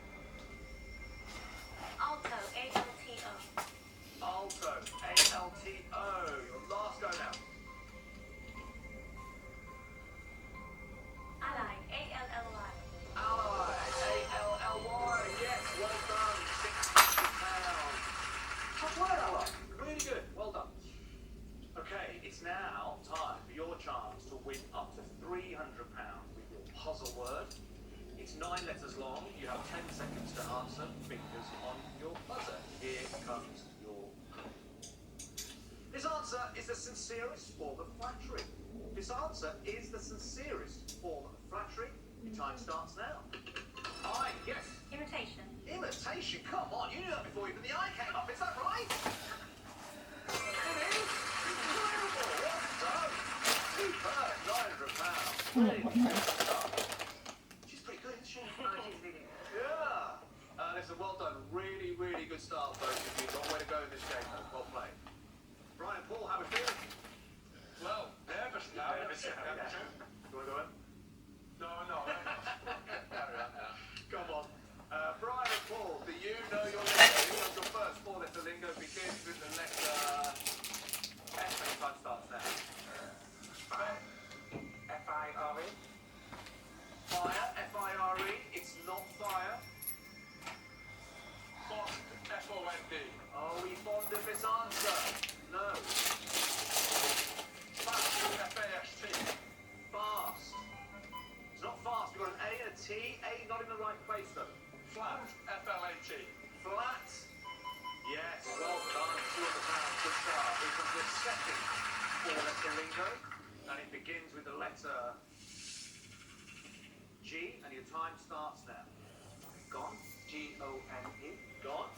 Alto, A-L-T-O. Alto. A-L-T-O. Your last go now. Ally, A-L-L-Y. Ally. A-L-L-Y. Yes, well done. £600. Tough word, Ally. Really good. Well done. Okay, it's now time for your chance to win up to £300 with your puzzle word. It's 9 letters long. You have 10 seconds to answer. Fingers on your buzzer. Here comes your clue. This answer is the sincerest form of flattery. This answer is the sincerest form of flattery. Your time starts now. Aye, yes. Imitation. Imitation? Come on, you knew that before even the eye came up. Is that right? It is. Incredible. Well done. Superb. £900. Really good stuff. She's pretty good, isn't she? Oh, she's really good. Yeah. Listen, well done. Really, really good start, both of you. Got a way to go in this game. Well played. Brian, Paul, how are we feeling? Well, nervous now. Nervous, yeah. You want to go in? No. Carry on now. Come on. Brian and Paul, do you know your lingo? Here comes your first four-letter lingo. Begins with the letter F. Any time starts now. Fire. F-I-R-E. Fire. F-I-R-E. It's not fire. Bond. F-O-N-D. Are we fond of this answer? No. Fast. F-A-S-T. Fast. It's not fast. You've got an A and a T. A not in the right place though. Flat. F-L-A-T. Flat. Yes. Well done. £200. Good start. Here comes the second four-letter lingo, and it begins with the letter G, and your time starts now. Gone. G-O-N-E. Gone.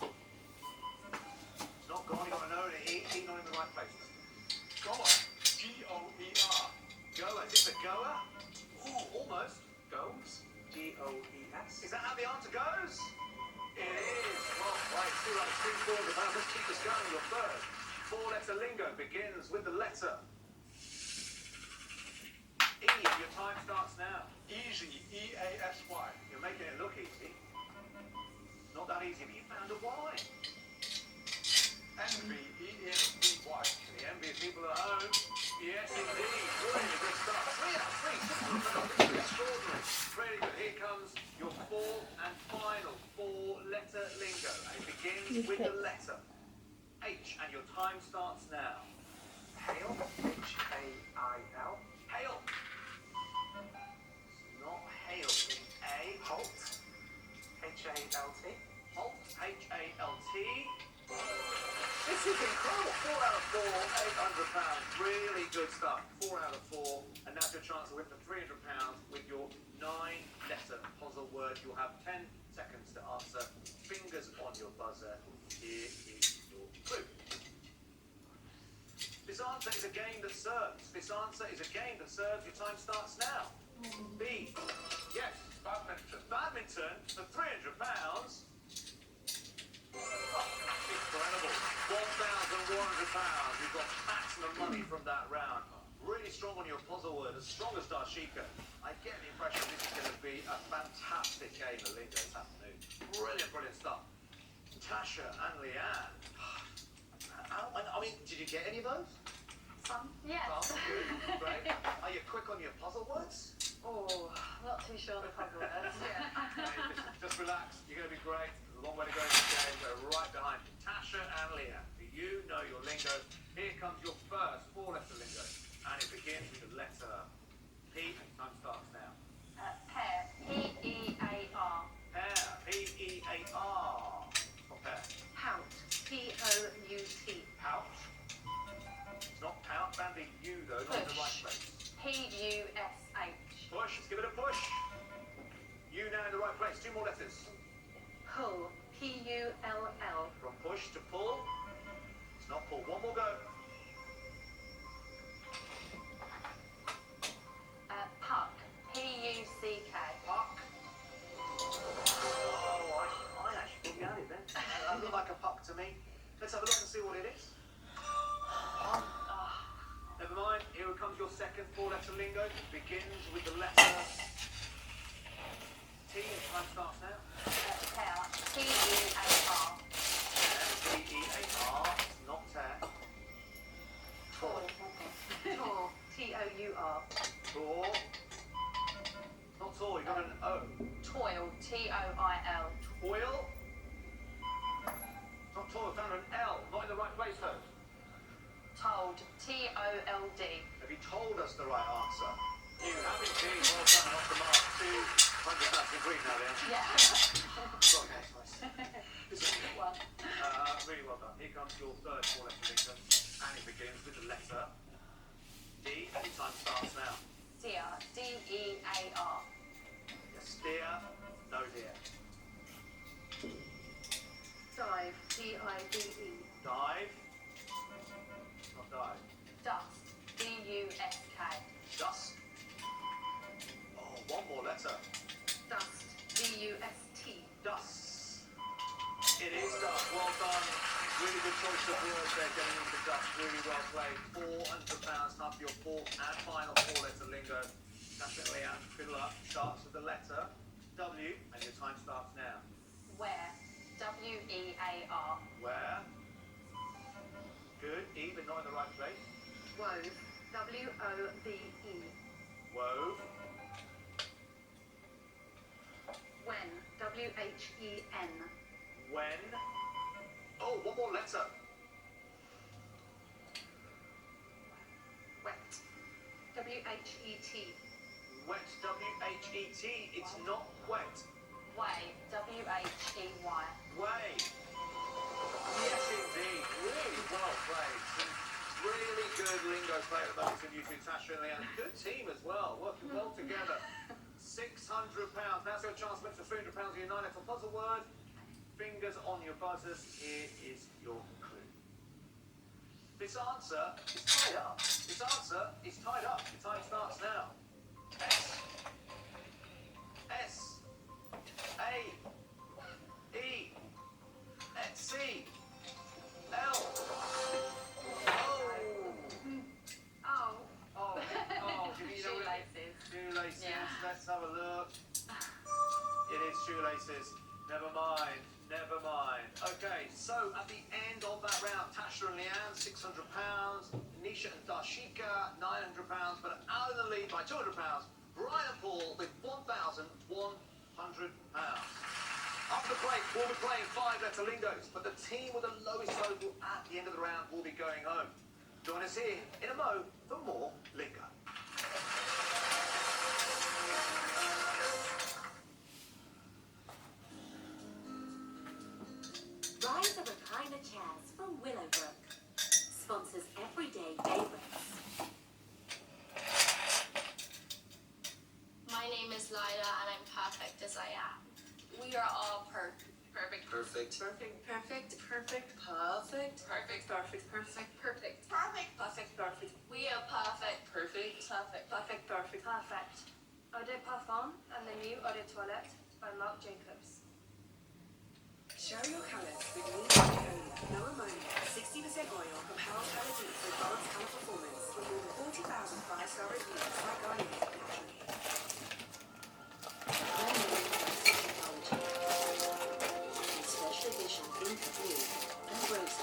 It's not gone. You've got an O and an E. E not in the right places. Goer. G-O-E-R. Goer. Is this a goer? Ooh, almost. Goes. G-O-E-S. Is that how the answer goes? It is. Well, right. Still like £300. Let's keep this going. Your third four-letter lingo begins with the letter E. Your time starts now. Easy. E-A-S-Y. You're making it look easy. Not that easy, but you found a Y. Envy. E-N-V-Y. The envious people at home. Yes, indeed. Really good stuff. 3 out of 3. Extraordinary. Really good. Here comes your fourth and final four-letter lingo. And it begins with the letter H. And your time starts now. Hail. H-A-I-L. Hail. It's not hail. A. Halt. H-A-L-T. Halt. H-A-L-T. This is incredible. 4 out of 4, £800. Really good stuff. 4 out of 4. And that's your chance to win for £300 with your 9-letter puzzle word. You'll have 10 seconds to answer. Fingers on your buzzer. Here is your clue. This answer is a game that serves. This answer is a game that serves. Your time starts now. B. Yes, badminton. Badminton for £300. Incredible. £1,100. You've got maximum money from that round. Really strong on your puzzle word, as strong as Darshika. I get the impression this is going to be a fantastic game of lingo this afternoon. Brilliant stuff. Tasha and Leanne. I mean, did you get any of those? Some, yes. Some, good, great. Are you quick on your puzzle words? Oh, not too sure the puzzle words. Just relax. You're going to be great. There's a long way to go in this game. We're right behind you. Tasha and Leah, do you know your lingo? Here comes your first four-letter lingo. And it begins with the letter P. Time starts now. Pear. P-E-A-R. Pear. P-E-A-R. What pear? Pout. P-O-U-T. Pouch. It's not pout. Found the U, though. Not in the right place. P-U-S-H. Push. Let's give it a push. U now in the right place. Two more letters. Pull. P-U-L-L. From push to pull. It's not pull. One more go. Puck. P-U-C-K. Puck. Oh, I actually thought you had it then. That looked like a puck to me. Let's have a look and see what it is. Never mind. Here comes your second four-letter lingo. It begins with the letter T. Time starts now. Pear. T-E-A-R. T-E-A-R. Not tear. Tor. Tor. T-O-U-R. Tor. Not tall. You got an O. Toil. T-O-I-L. Toil. Not tall. Found an L. Not in the right place though. Told. T-O-L-D. Have you told us the right answer? You have indeed. Well done. Off the mark. 200,000 green now then. Yeah. Sorry, that's nice. Well. Really well done. Here comes your third four-letter lingo. And it begins with the letter D. Any time starts now. Deer. D-E-A-R. Yes, dear. No dear. Dive. D-I-V-E. Dive. Not dive. Dust. D-U-S-K. Dust. Oh, one more letter. Dust. D-U-S-T. Dust. It is dust. Well done. Really good choice of words there, getting into dust. Really well played. £400. Time for your fourth and final four-letter lingo. Definitely, and good luck. Starts with the letter W, and your time starts now. Where. W-E-A-R. Where? Good. E, but not in the right place. Wove. W-O-V-E. Wove. When. W-H-E-N. When. Oh, one more letter. Wet. W-H-E-T. Wet. W-H-E-T. It's not wet. Way. W-H-E-Y. Way. Yes, indeed. Really well played. Some really good lingo play at the moment from you two, Tasha and Leanne. Good team as well. Working well together. £600. Now's your chance to win for £300 of your 9-letter puzzle word. Fingers on your buzzers. Here is your clue. This answer is tied up. This answer is tied up. Your time starts now. S. S. A. E. C. L. Oh. Oh. Do you know what it is? Shoelaces. Yeah. Let's have a look. It is shoelaces. Never mind. Never mind. Okay, so at the end of that round, Tasha and Leanne, £600. Nisha and Darshika, £900. But out of the lead by £200, Brian and Paul with £1,100. Up the plate, we'll be playing 5-letter lingos, but the team with the lowest total at the end of the round will be going home. Join us here in a mo for more lingo. Rise of recliner chairs from Willowbrook. Sponsors everyday favourites. My name is Lila and I'm perfect as I am. We are all perfect. Perfect. Perfect. Perfect. Perfect. Perfect. Perfect. Perfect. Perfect. Perfect. Perfect. Perfect. Perfect. Perfect. We are perfect. Perfect. Perfect. Perfect. Perfect. Perfect. Eau de Parfum and the new Eau de Toilette by Marc Jacobs. Show your colours with new Patagonia. No ammonia, 60% oil from Harold Palladino for advanced colour performance with more than 40,000 5-star reviews by Garnier naturally. Special edition pink, blue and rose.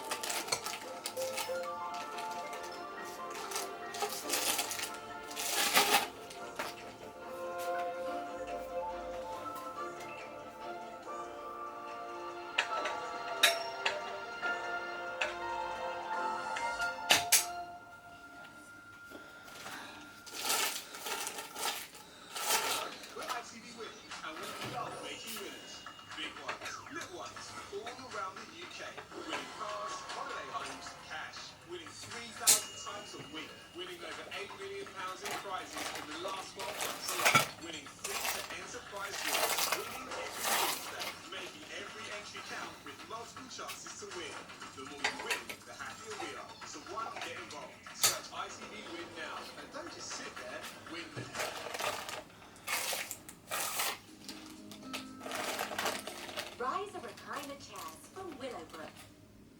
Riser recliner chairs from Willowbrook.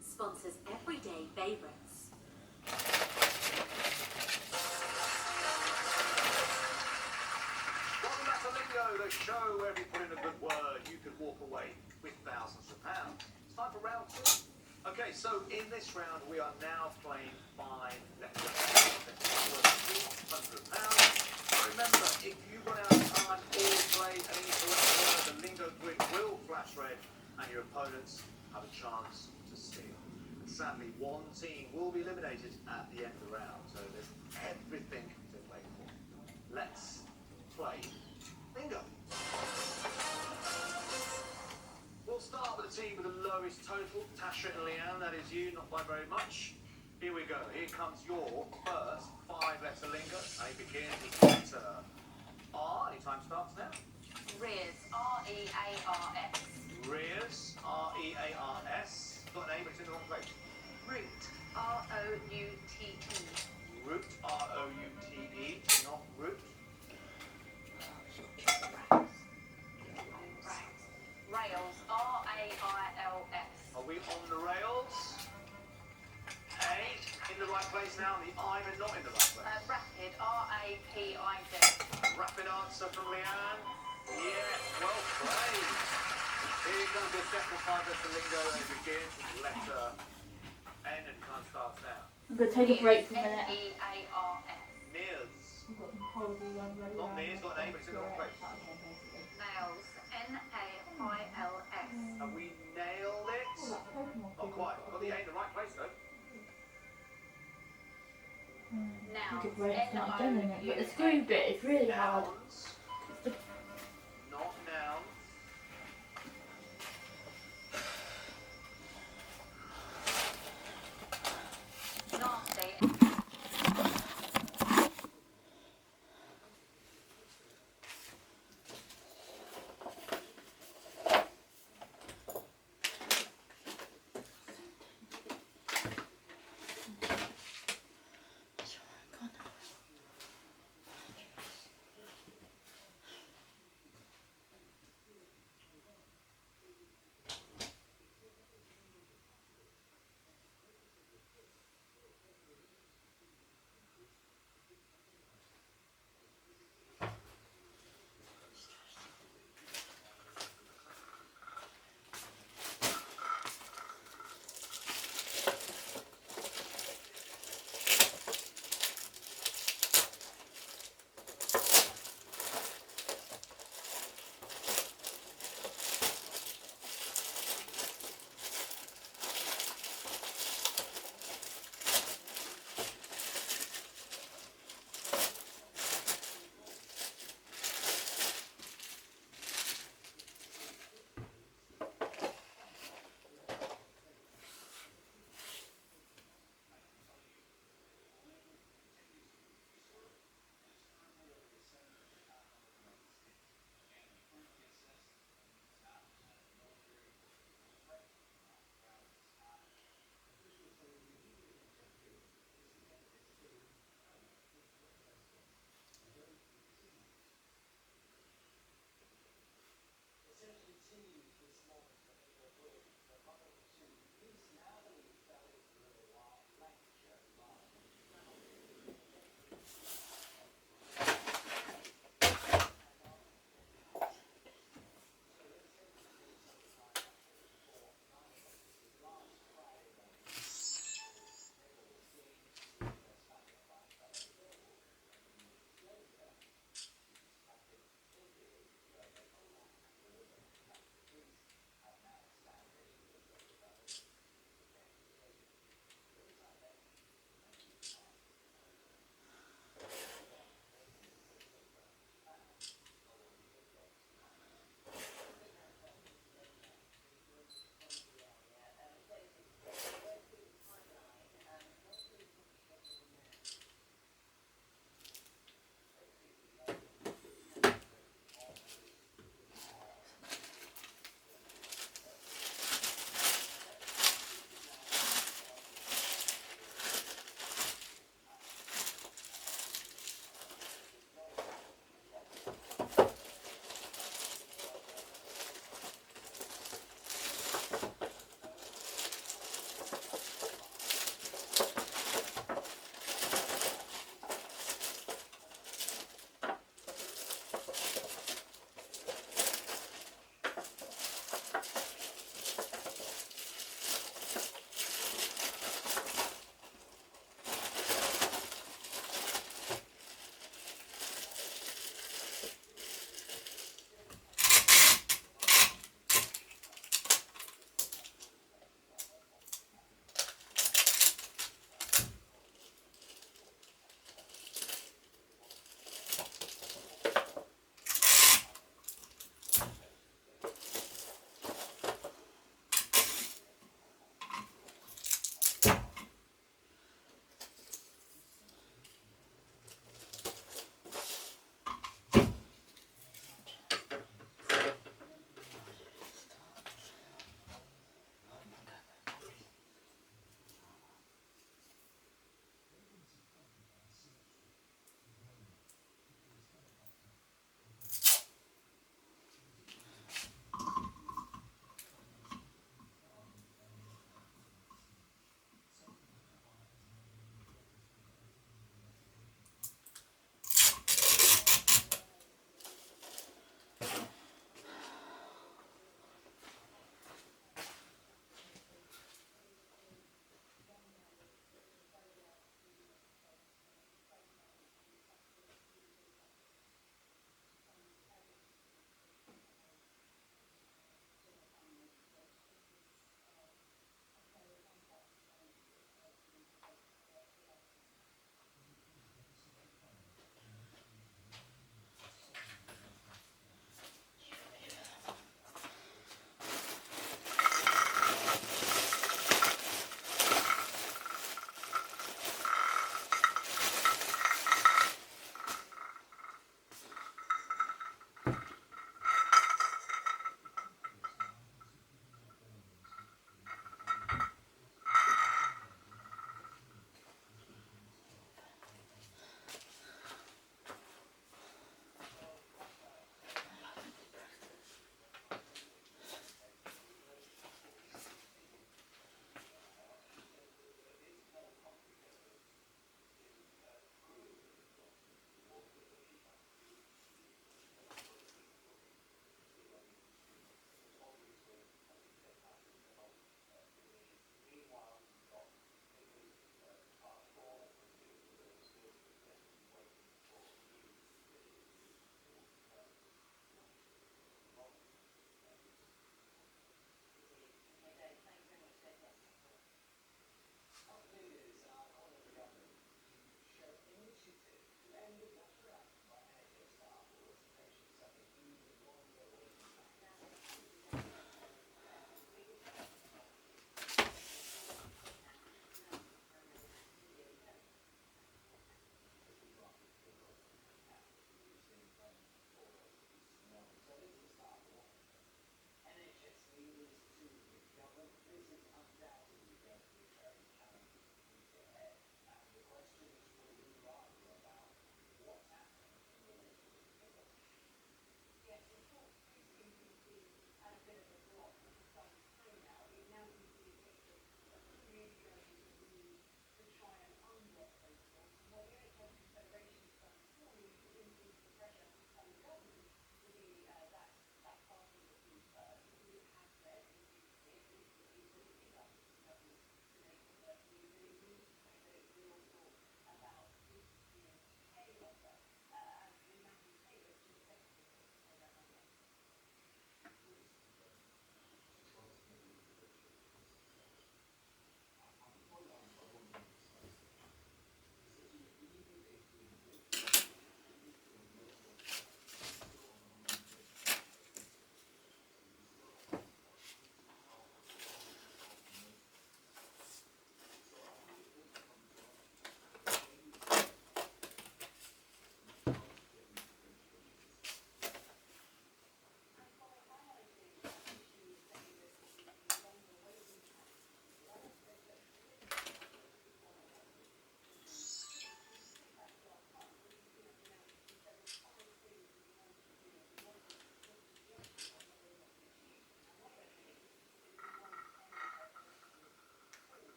Sponsors everyday favourites. Welcome back to Lingo, the show where if you put in a good word, you could walk away with thousands of pounds. It's time for round 2. Okay, so in this round we are now playing 5 letters. £200. Remember, if you run out of time or play an incorrect word, the Lingo grid will flash red and your opponents have a chance to steal. And sadly, one team will be eliminated at the end of the round, so there's everything to play for. Let's play Bingo. We'll start with the team with the lowest total. Tasha and Leanne, that is you, not by very much. Here we go. Here comes your first 5-letter lingo. And it begins with the letter R. Any time starts now. Rears, R-E-A-R-S. Rears, R-E-A-R-S. Got an A, but it's in the wrong place. Root, R-O-U-T-E. Root, R-O-U-T-E. Not root. Rails, R-A-I-L-S. Are we on the rails? A in the right place now, and the I but not in the right place. Rapid, R-A-P-I-D. Rapid answer from Leanne. Yes, well played. Here comes the second 5-letter lingo, and it begins with the letter N, and time starts now. I'm going to take a break for a minute. N-E-A-R-S. Nears. Not nears, got an A, but it's in the wrong place. Nails, N-A-I-L-S. And we nailed it. Not quite. Got the A in the right place, though. Take a break, it's not done in it. But the screw bit is really hard. Nouns. Not nouns. Nasty.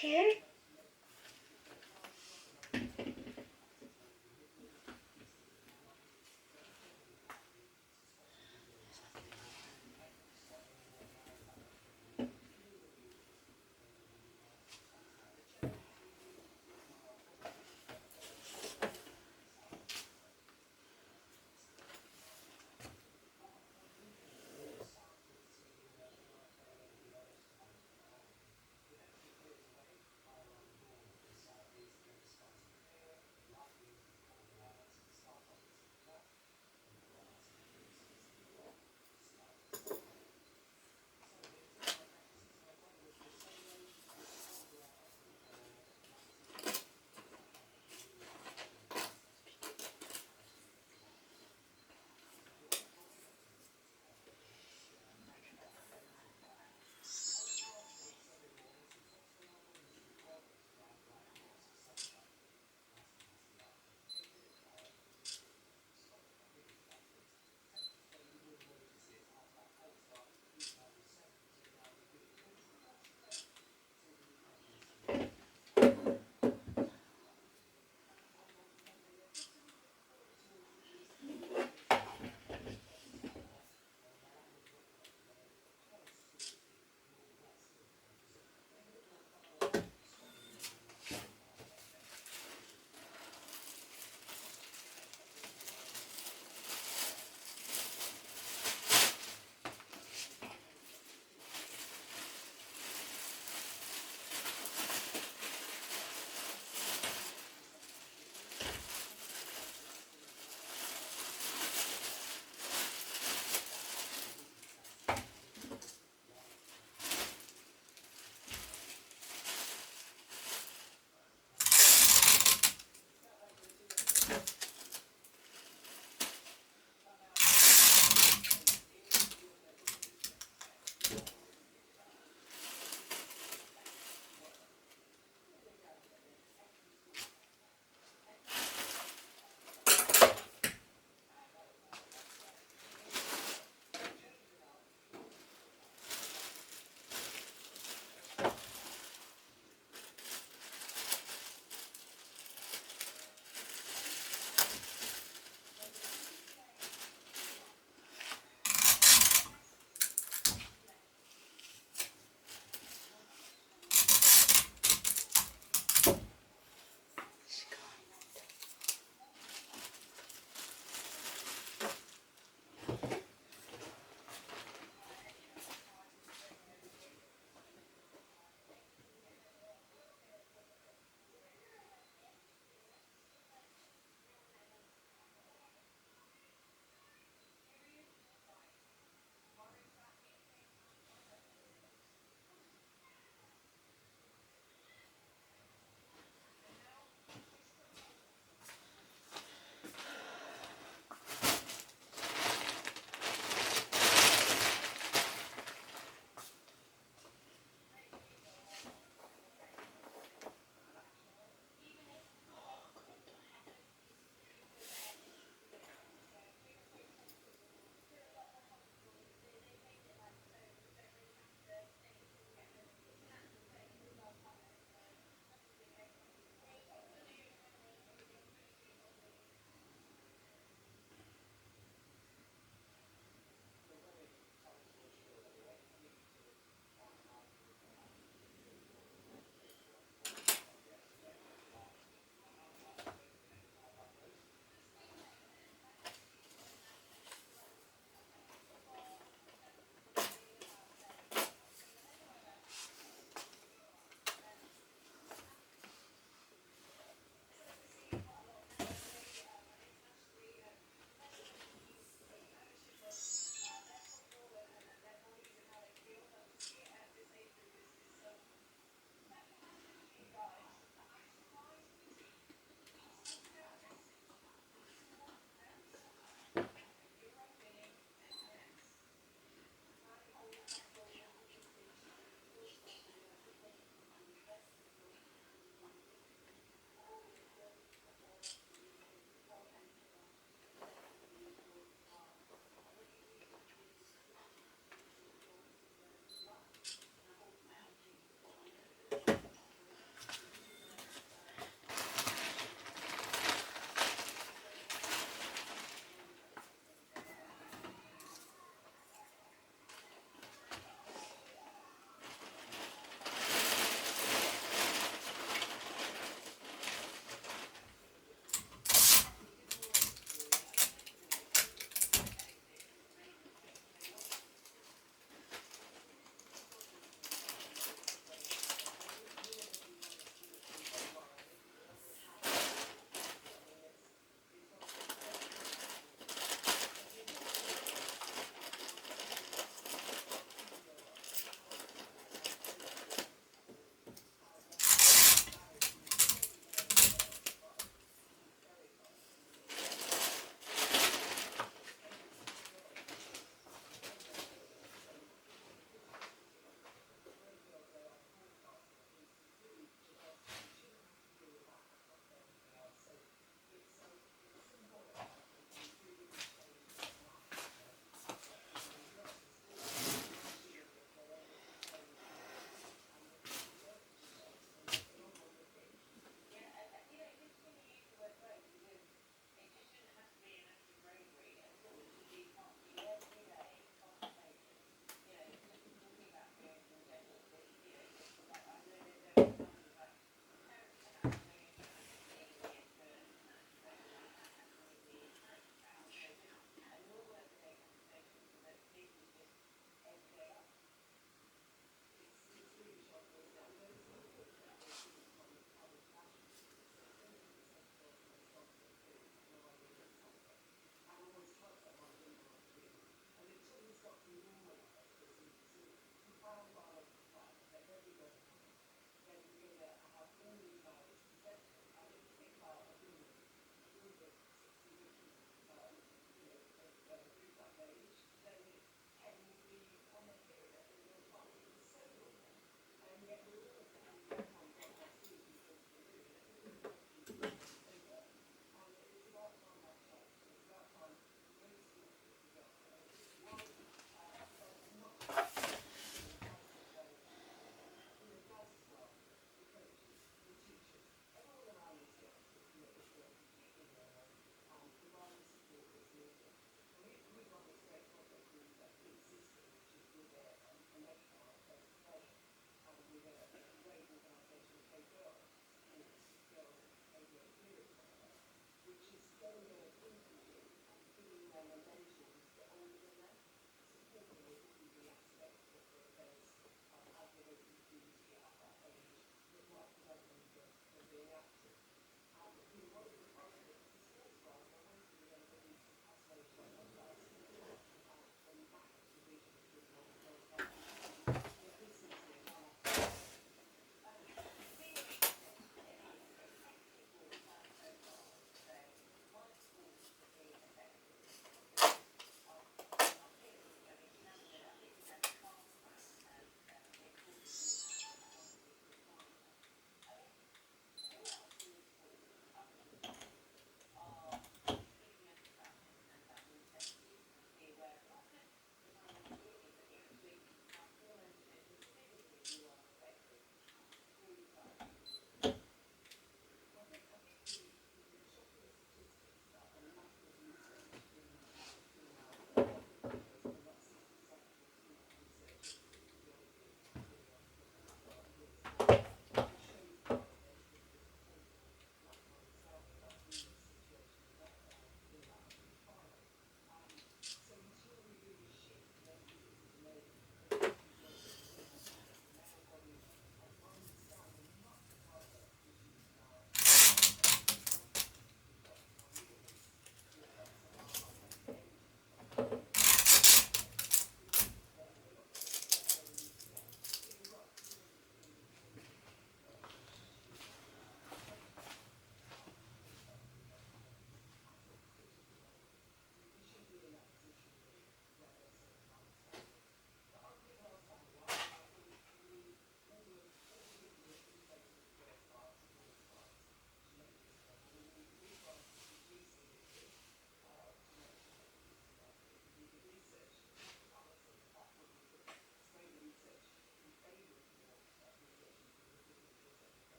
here.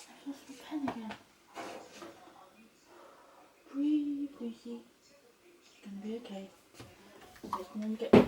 I've lost my pen again. Breathe, Lucy. It's gonna be okay. Just gonna get